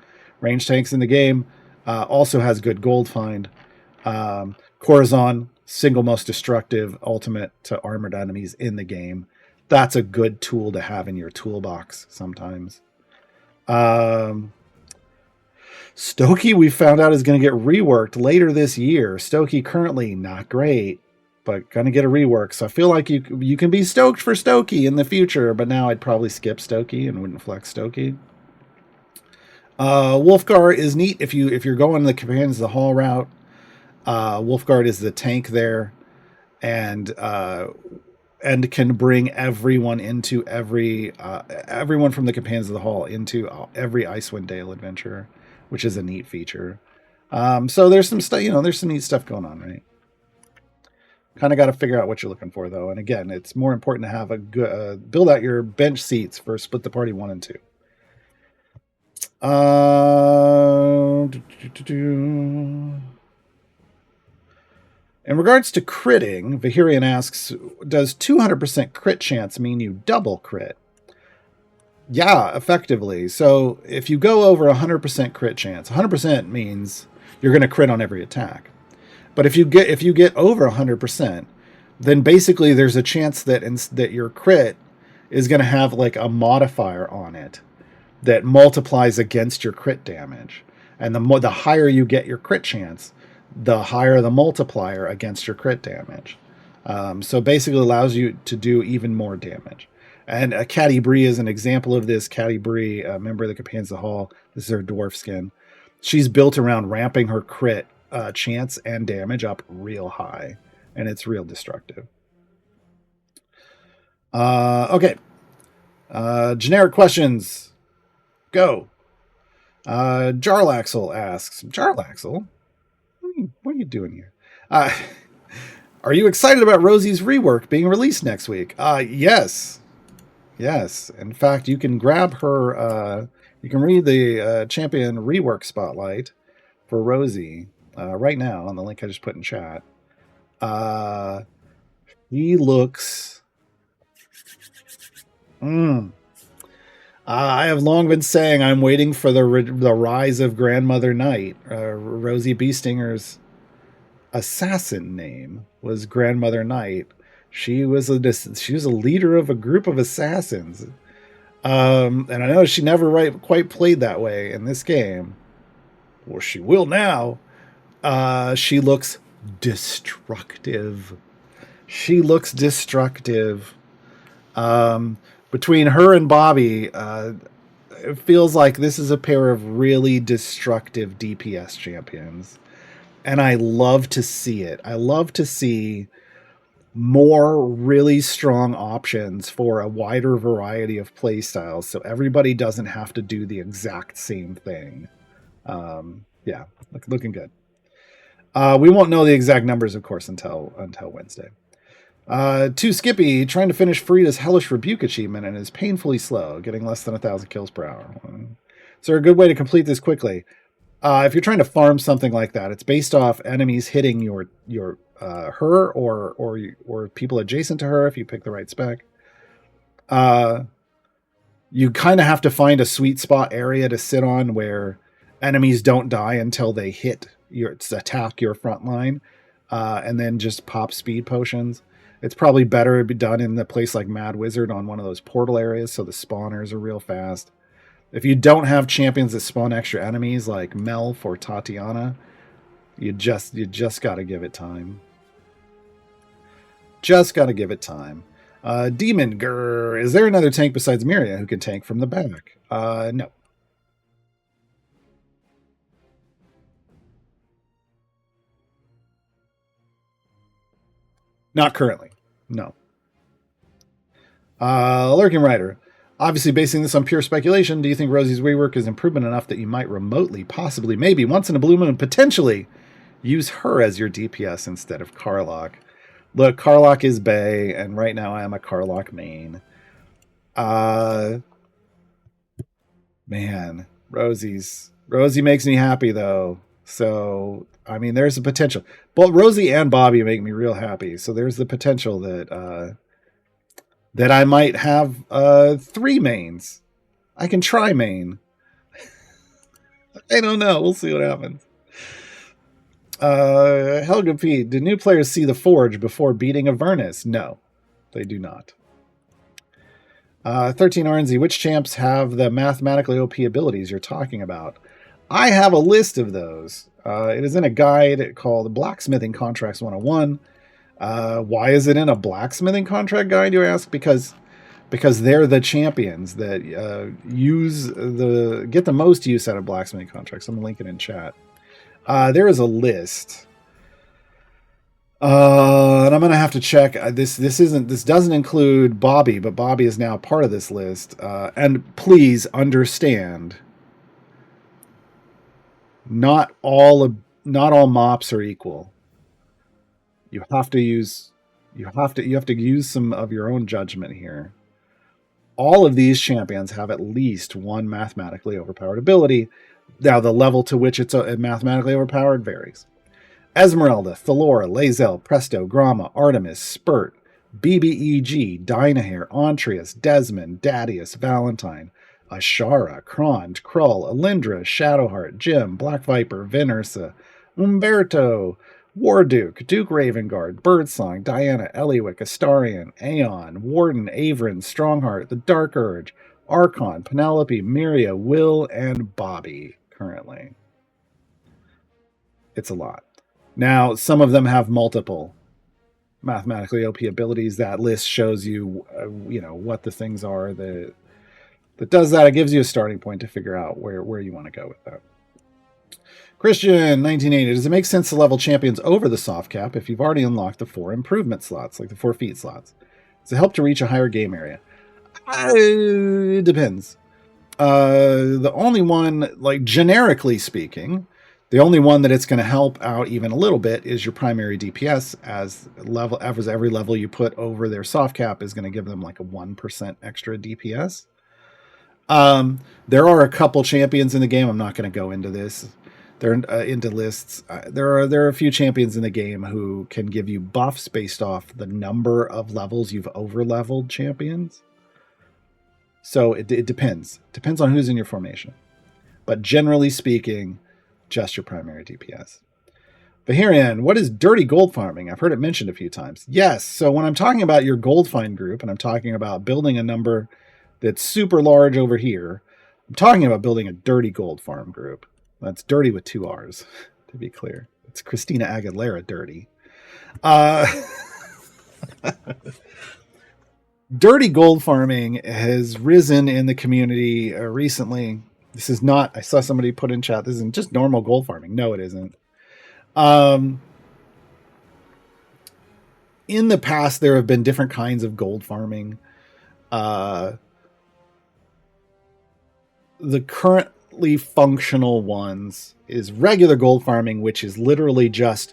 range tanks in the game. Also has good gold find. Corazon, single most destructive ultimate to armored enemies in the game. That's a good tool to have in your toolbox sometimes. Stokey, we found out, is going to get reworked later this year. Stokey currently not great, but going to get a rework. So I feel like you can be stoked for Stokey in the future, but now I'd probably skip Stokey and wouldn't flex Stokey. Wolfgar is neat if you're going the Companions of the Hall route. Wolfguard is the tank there, and can bring everyone into everyone from the Companions of the Hall into every Icewind Dale adventure, which is a neat feature. So there's some stuff, there's some neat stuff going on, right? Kind of got to figure out what you're looking for, though. And again, it's more important to have a good build out your bench seats for split the party 1 and 2. In regards to critting, Vahirian asks, does 200% crit chance mean you double crit? Yeah, effectively. So if you go over 100% crit chance, 100% means you're going to crit on every attack. But if you get over 100%, then basically there's a chance that your crit is going to have like a modifier on it that multiplies against your crit damage. And the higher you get your crit chance, the higher the multiplier against your crit damage. So basically allows you to do even more damage. And Caddy Bree is an example of this. Caddy Bree, a member of the Companions of the Hall, this is her dwarf skin. She's built around ramping her crit chance and damage up real high. And it's real destructive. Okay. Generic questions. Go. Jarlaxle asks, Jarlaxle? What are you doing here? Are you excited about Rosie's rework being released next week? Yes. Yes. In fact, you can grab her, you can read the champion rework spotlight for Rosie right now on the link I just put in chat. He looks... I have long been saying I'm waiting for the rise of Grandmother Night. Rosie Beestinger's assassin name was Grandmother Night. She was a leader of a group of assassins. And I know she never quite played that way in this game. Or she will now. She looks destructive. She looks destructive. Between her and Bobby, it feels like this is a pair of really destructive DPS champions. And I love to see it. I love to see more really strong options for a wider variety of play styles, so everybody doesn't have to do the exact same thing. Yeah, looking good. We won't know the exact numbers, of course, until Wednesday. To Skippy, trying to finish Frida's Hellish Rebuke achievement and is painfully slow, getting less than 1,000 kills per hour. Is there a good way to complete this quickly? If you're trying to farm something like that, it's based off enemies hitting your her or people adjacent to her if you pick the right spec. You kind of have to find a sweet spot area to sit on where enemies don't die until they attack your front line, and then just pop speed potions. It's probably better to be done in a place like Mad Wizard on one of those portal areas, so the spawners are real fast. If you don't have champions that spawn extra enemies like Melf or Tatiana, you just got to give it time. Just got to give it time. Demon, grrr. Is there another tank besides Miria who can tank from the back? No. Not currently. No. Lurking Rider. Obviously, basing this on pure speculation, do you think Rosie's rework is improvement enough that you might remotely, possibly, maybe, once in a blue moon, potentially use her as your DPS instead of Karlach? Look, Karlach is Bay, and right now I am a Karlach main. Man, Rosie makes me happy, though. So, I mean, there's a potential. Both Rosie and Bobby make me real happy. So there's the potential that that I might have 3 mains. I can try main. I don't know. We'll see what happens. Helga P. Do new players see the Forge before beating Avernus? No, they do not. 13 RNZ. Which champs have the mathematically OP abilities you're talking about? I have a list of those. It is in a guide called Blacksmithing Contracts 101. Why is it in a blacksmithing contract guide, you ask? Because they're the champions that get the most use out of blacksmithing contracts. I'm gonna link it in chat. There is a list, and I'm gonna have to check. This doesn't include Bobby, but Bobby is now part of this list. And please understand, not all mops are equal. You have to use some of your own judgment here. All of these champions have at least one mathematically overpowered ability. Now, the level to which it's mathematically overpowered varies. Esmeralda, Thalora, Lae'zel, Presto, Gromma, Artemis, Spurt, BBEG, Dynahair, Antreus, Desmond, Dadius, Valentine, Ashara, Krond, Krull, Alindra, Shadowheart, Jim, Black Viper, Venersa, Umberto, Warduke, Duke Ravengard, Birdsong, Diana, Eliwick, Astarion, Aeon, Warden, Avrin, Strongheart, The Dark Urge, Archon, Penelope, Miria, Will, and Bobby currently. It's a lot. Now, some of them have multiple mathematically OP abilities. That list shows you, what the things are that does that. It gives you a starting point to figure out where you want to go with that. Christian, 1980. Does it make sense to level champions over the soft cap if you've already unlocked the 4 improvement slots, like the 4 feat slots? Does it help to reach a higher game area? It depends. The only one, like generically speaking, the only one that it's going to help out even a little bit is your primary DPS, as every level you put over their soft cap is going to give them like a 1% extra DPS. There are a couple champions in the game. I'm not going to go into this. They're into lists. There are a few champions in the game who can give you buffs based off the number of levels you've over-leveled champions. So it depends. Depends on who's in your formation. But generally speaking, just your primary DPS. But herein, what is dirty gold farming? I've heard it mentioned a few times. Yes, so when I'm talking about your gold find group, and I'm talking about building a number that's super large over here, I'm talking about building a dirty gold farm group. That's dirty with 2 R's, to be clear. It's Christina Aguilera dirty. Dirty gold farming has risen in the community recently. This is not, I saw somebody put in chat, this isn't just normal gold farming. No, it isn't. In the past, there have been different kinds of gold farming. The currently functional ones is regular gold farming, which is literally just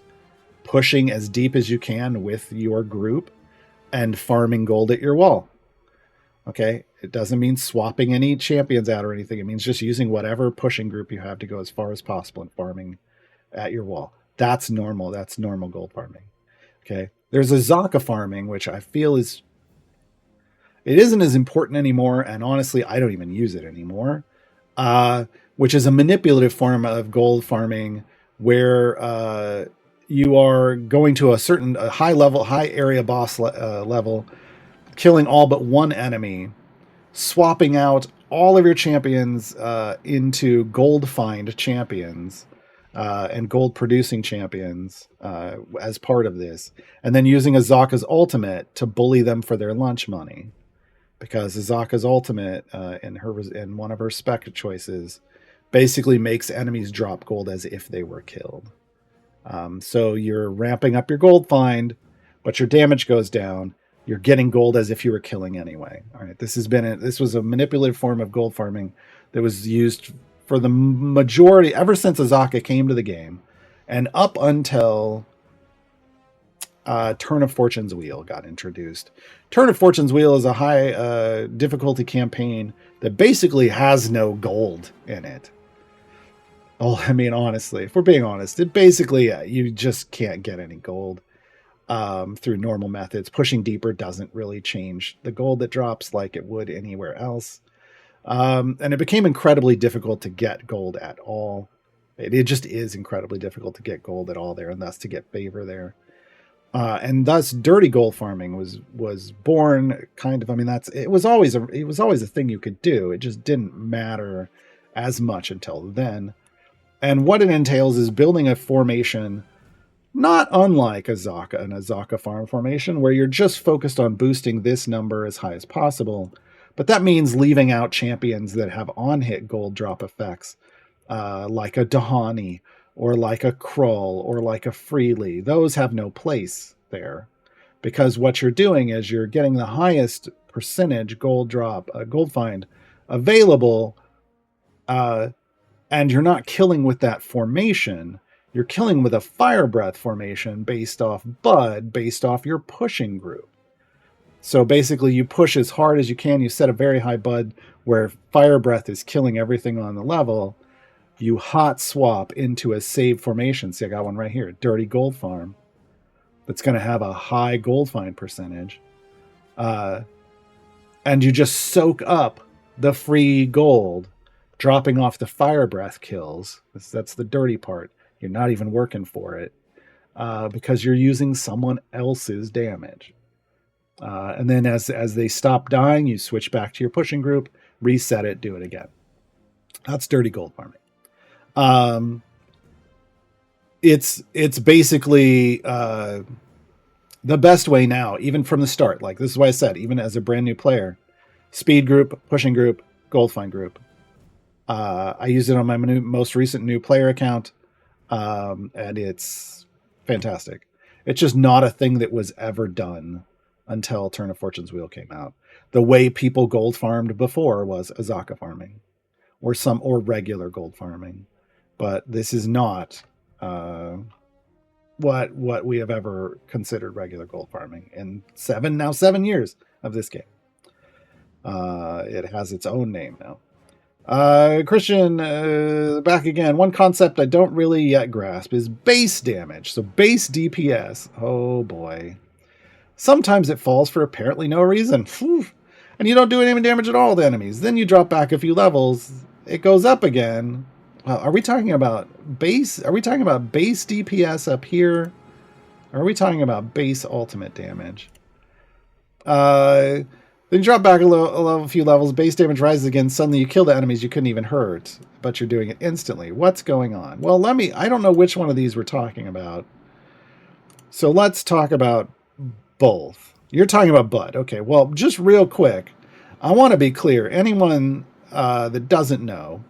pushing as deep as you can with your group and farming gold at your wall. Okay, it doesn't mean swapping any champions out or anything. It means just using whatever pushing group you have to go as far as possible and farming at your wall. That's normal. That's normal gold farming. Okay, there's a Zaka farming, which I feel it isn't as important anymore, and honestly, I don't even use it anymore. Which is a manipulative form of gold farming where you are going to a high area boss level, killing all but one enemy, swapping out all of your champions into gold find champions and gold producing champions as part of this, and then using Azaka's ultimate to bully them for their lunch money, because Azaka's ultimate in one of her spec choices basically makes enemies drop gold as if they were killed. So you're ramping up your gold find, but your damage goes down. You're getting gold as if you were killing anyway. All right, this was a manipulative form of gold farming that was used for the majority ever since Azaka came to the game, and up until Turn of Fortune's Wheel got introduced. Turn of Fortune's Wheel is a high difficulty campaign that basically has no gold in it. Oh, I mean, honestly, if we're being honest, it basically you just can't get any gold through normal methods. Pushing deeper doesn't really change the gold that drops like it would anywhere else. And it became incredibly difficult to get gold at all. It just is incredibly difficult to get gold at all there, and thus to get favor there. And thus, dirty gold farming was born. Kind of, I mean, it was always a thing you could do. It just didn't matter as much until then. And what it entails is building a formation, not unlike an Azaka farm formation, where you're just focused on boosting this number as high as possible. But that means leaving out champions that have on-hit gold drop effects, like a Dahani, or like a Krull, or like a Freely. Those have no place there, because what you're doing is you're getting the highest percentage gold find available, and you're not killing with that formation. You're killing with a Fire Breath formation based off Bud, based off your pushing group. So basically, you push as hard as you can. You set a very high Bud where Fire Breath is killing everything on the level. You hot swap into a save formation. See, I got one right here. Dirty Gold Farm. That's going to have a high gold find percentage. And you just soak up the free gold, dropping off the Fire Breath kills. That's the dirty part. You're not even working for it because you're using someone else's damage. And then as they stop dying, you switch back to your pushing group, reset it, do it again. That's dirty gold farming. It's basically the best way now, even from the start. Like, this is why I said, even as a brand new player, speed group, pushing group, gold find group. I use it on my most recent new player account, and it's fantastic. It's just not a thing that was ever done until Turn of Fortune's Wheel came out. The way people gold farmed before was Azaka farming, or regular gold farming, but this is not what we have ever considered regular gold farming in 7 years of this game. It has its own name now. Christian, back again. One concept I don't really yet grasp is base damage. So base DPS. Oh boy. Sometimes it falls for apparently no reason. and you don't do any damage at all to enemies. Then you drop back a few levels, it goes up again. Well, are we talking about base? Are we talking about base DPS up here? Or are we talking about base ultimate damage? Then you drop back a few levels, base damage rises again, suddenly you kill the enemies you couldn't even hurt, but you're doing it instantly. What's going on? Well, I don't know which one of these we're talking about. So let's talk about both. You're talking about Bud. Okay, well, just real quick, I want to be clear. Anyone that doesn't know,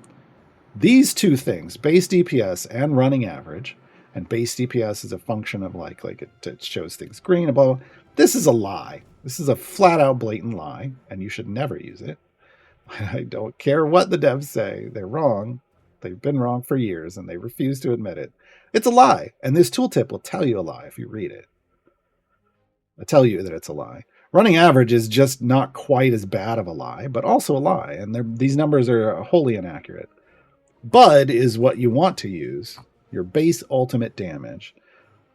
these two things, base DPS and running average, and base DPS is a function of like it shows things green above. This is a lie. This is a flat out blatant lie, and you should never use it. I don't care what the devs say. They're wrong. They've been wrong for years, and they refuse to admit it. It's a lie, and this tooltip will tell you a lie if you read it. I tell you that it's a lie. Running average is just not quite as bad of a lie, but also a lie, and these numbers are wholly inaccurate. Bud is what you want to use, your base ultimate damage.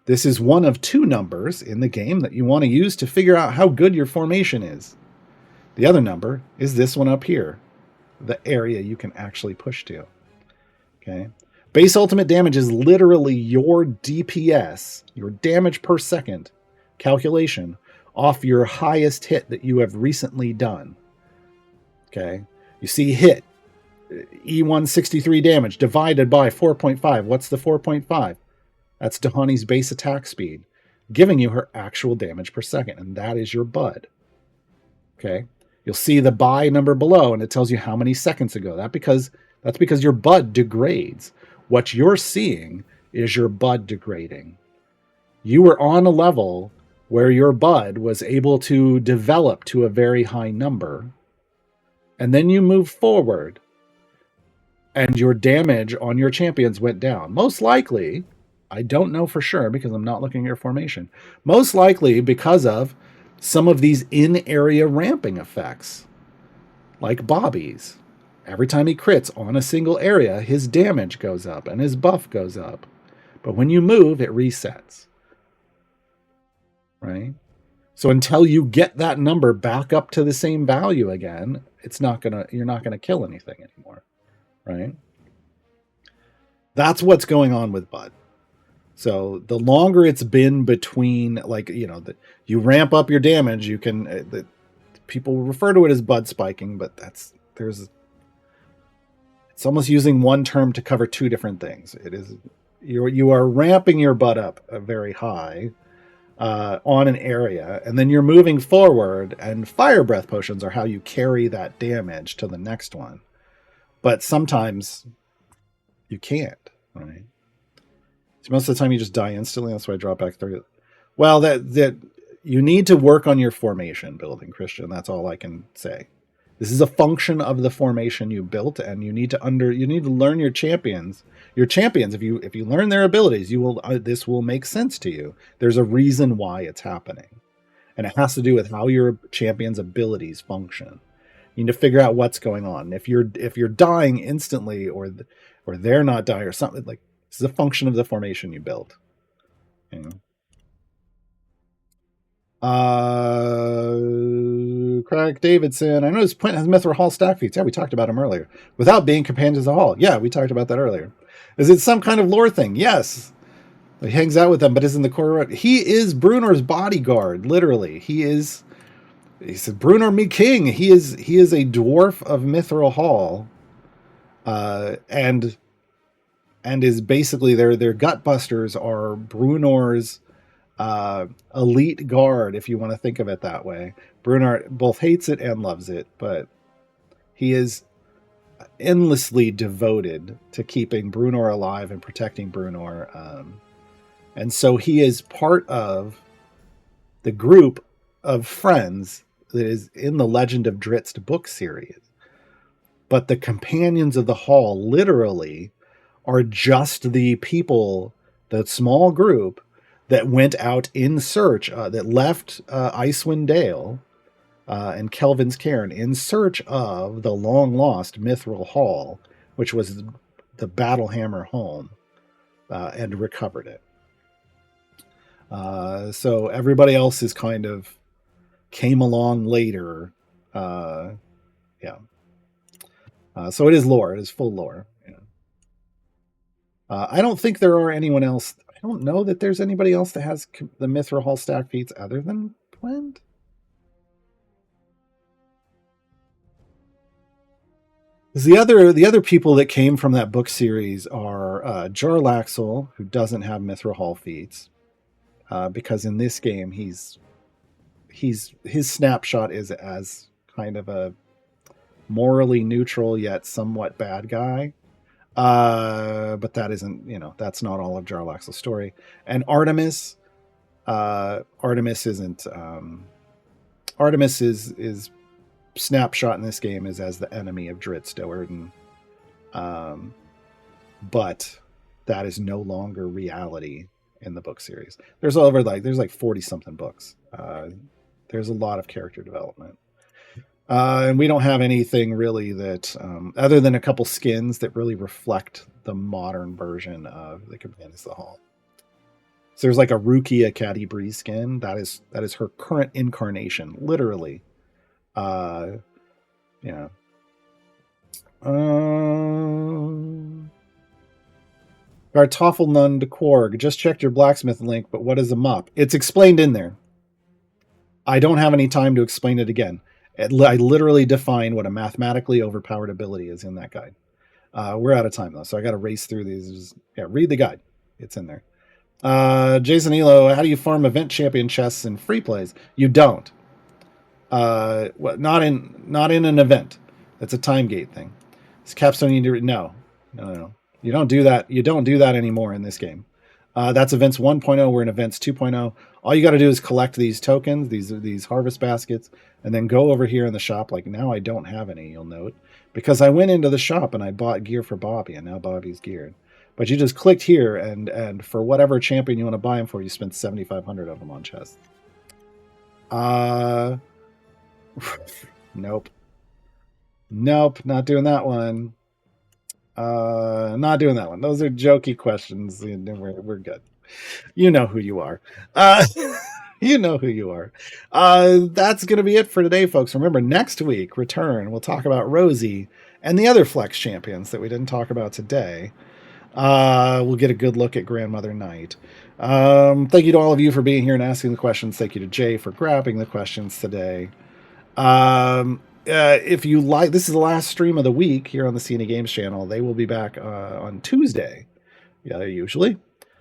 This is one of two numbers in the game that you want to use to figure out how good your formation is. The other number is this one up here, the area you can actually push to. Okay. Base ultimate damage is literally your DPS, your damage per second calculation off your highest hit that you have recently done. Okay. You see hit, E163 damage divided by 4.5. What's the 4.5? That's Dahani's base attack speed, giving you her actual damage per second, and that is your Bud. Okay, you'll see the buy number below, and it tells you how many seconds ago. That's because your Bud degrades. What you're seeing is your Bud degrading. You were on a level where your Bud was able to develop to a very high number, and then you move forward, and your damage on your champions went down. Most likely, I don't know for sure because I'm not looking at your formation. Most likely because of some of these in-area ramping effects, like Bobby's. Every time he crits on a single area, his damage goes up and his buff goes up. But when you move, it resets. Right? So until you get that number back up to the same value again, you're not gonna kill anything anymore. Right? That's what's going on with Bud. So the longer it's been between, you ramp up your damage, you can. People refer to it as Bud spiking, but it's almost using one term to cover two different things. It is you are ramping your Bud up very high on an area, and then you're moving forward. And fire breath potions are how you carry that damage to the next one. But sometimes you can't, right? Most of the time you just die instantly. That's why I drop back 30. Well, that you need to work on your formation building, Christian. That's all I can say. This is a function of the formation you built, and you need to learn your champions. Your champions, if you learn their abilities, this will make sense to you. There's a reason why it's happening, and it has to do with how your champion's abilities function. You need to figure out what's going on. If you're dying instantly, or they're not dying, or something like. This is a function of the formation you built. Craig Davidson. I know this point has Mithril Hall stack feats. Yeah, we talked about him earlier. Without being companions of the Hall. Yeah, we talked about that earlier. Is it some kind of lore thing? Yes. He hangs out with them, but is in the core. He is Brunor's bodyguard, literally. He said, Brunor me king. He is a dwarf of Mithril Hall. And is basically their gutbusters are Brunor's elite guard, if you want to think of it that way. Brunor both hates it and loves it, but he is endlessly devoted to keeping Brunor alive and protecting Brunor. And so he is part of the group of friends that is in the Legend of Drizzt book series. But the companions of the Hall literally are just the people, the small group that went out in search, that left Icewind Dale and Kelvin's Cairn in search of the long-lost Mithril Hall, which was the Battlehammer home, and recovered it. So everybody else is kind of came along later Yeah. So it is lore. It is full lore. Yeah. I don't think there are anyone else. I don't know that there's anybody else that has the Mithril Hall stack feats other than Gwent. The other people that came from that book series are Jarlaxle, who doesn't have Mithril Hall feats, because in this game his snapshot is as kind of a morally neutral yet somewhat bad guy. But that isn't, that's not all of Jarlaxle's story. And Artemis isn't. Artemis is snapshot in this game is as the enemy of Dritz Do'Urden. But that is no longer reality in the book series. There's like 40 something books. There's a lot of character development. And we don't have anything really that, other than a couple skins that really reflect the modern version of the Companions of the Hall. So there's like a Rukia Caddy Bree skin. That is her current incarnation, literally. Yeah. Gartoffel Nun de Quarg. Just checked your blacksmith link, but what is a mop? It's explained in there. I don't have any time to explain it again. I literally define what a mathematically overpowered ability is in that guide. We're out of time, though, so I got to race through these. Yeah, read the guide. It's in there. Jason Elo, how do you farm event champion chests in free plays? You don't. Not in an event. That's a time gate thing. It's capstone. No. You don't do that. You don't do that anymore in this game. That's events 1.0. We're in events 2.0. All you got to do is collect these tokens, these harvest baskets, and then go over here in the shop. Like now I don't have any, you'll note, because I went into the shop and I bought gear for Bobby, and now Bobby's geared. But you just clicked here, and for whatever champion you want to buy him for, you spent 7,500 of them on chests. Nope, not doing that one. Not doing that one. Those are jokey questions. We're good. You know who you are. You know who you are. That's going to be it for today, folks. Remember, next week, return. We'll talk about Rosie and the other Flex champions that we didn't talk about today. We'll get a good look at Grandmother Night. Thank you to all of you for being here and asking the questions. Thank you to Jay for grabbing the questions today. If you like, this is the last stream of the week here on the CNA Games channel. They will be back on Tuesday. Yeah, usually.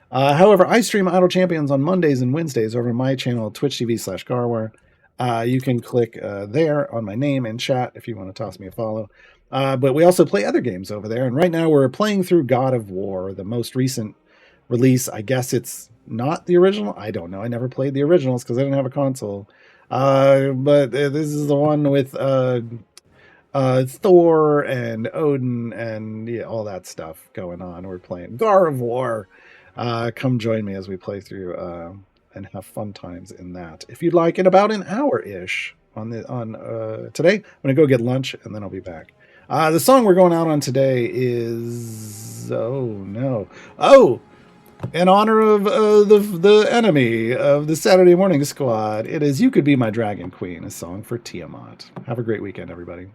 However, I stream Idle Champions on Mondays and Wednesdays over my channel, Twitch TV/Gaarawarr. You can click there on my name and chat if you want to toss me a follow. But we also play other games over there. And right now we're playing through God of War, the most recent release. I guess it's not the original. I don't know. I never played the originals because I didn't have a console. But this is the one with Thor and Odin and all that stuff going on. We're playing Gaarawarr. Come join me as we play through and have fun times in that. If you'd like, in about an hour-ish on today, I'm going to go get lunch and then I'll be back. The song we're going out on today is in honor of the enemy of the Saturday Morning Squad. It is "You Could Be My Dragon Queen," a song for Tiamat. Have a great weekend, everybody.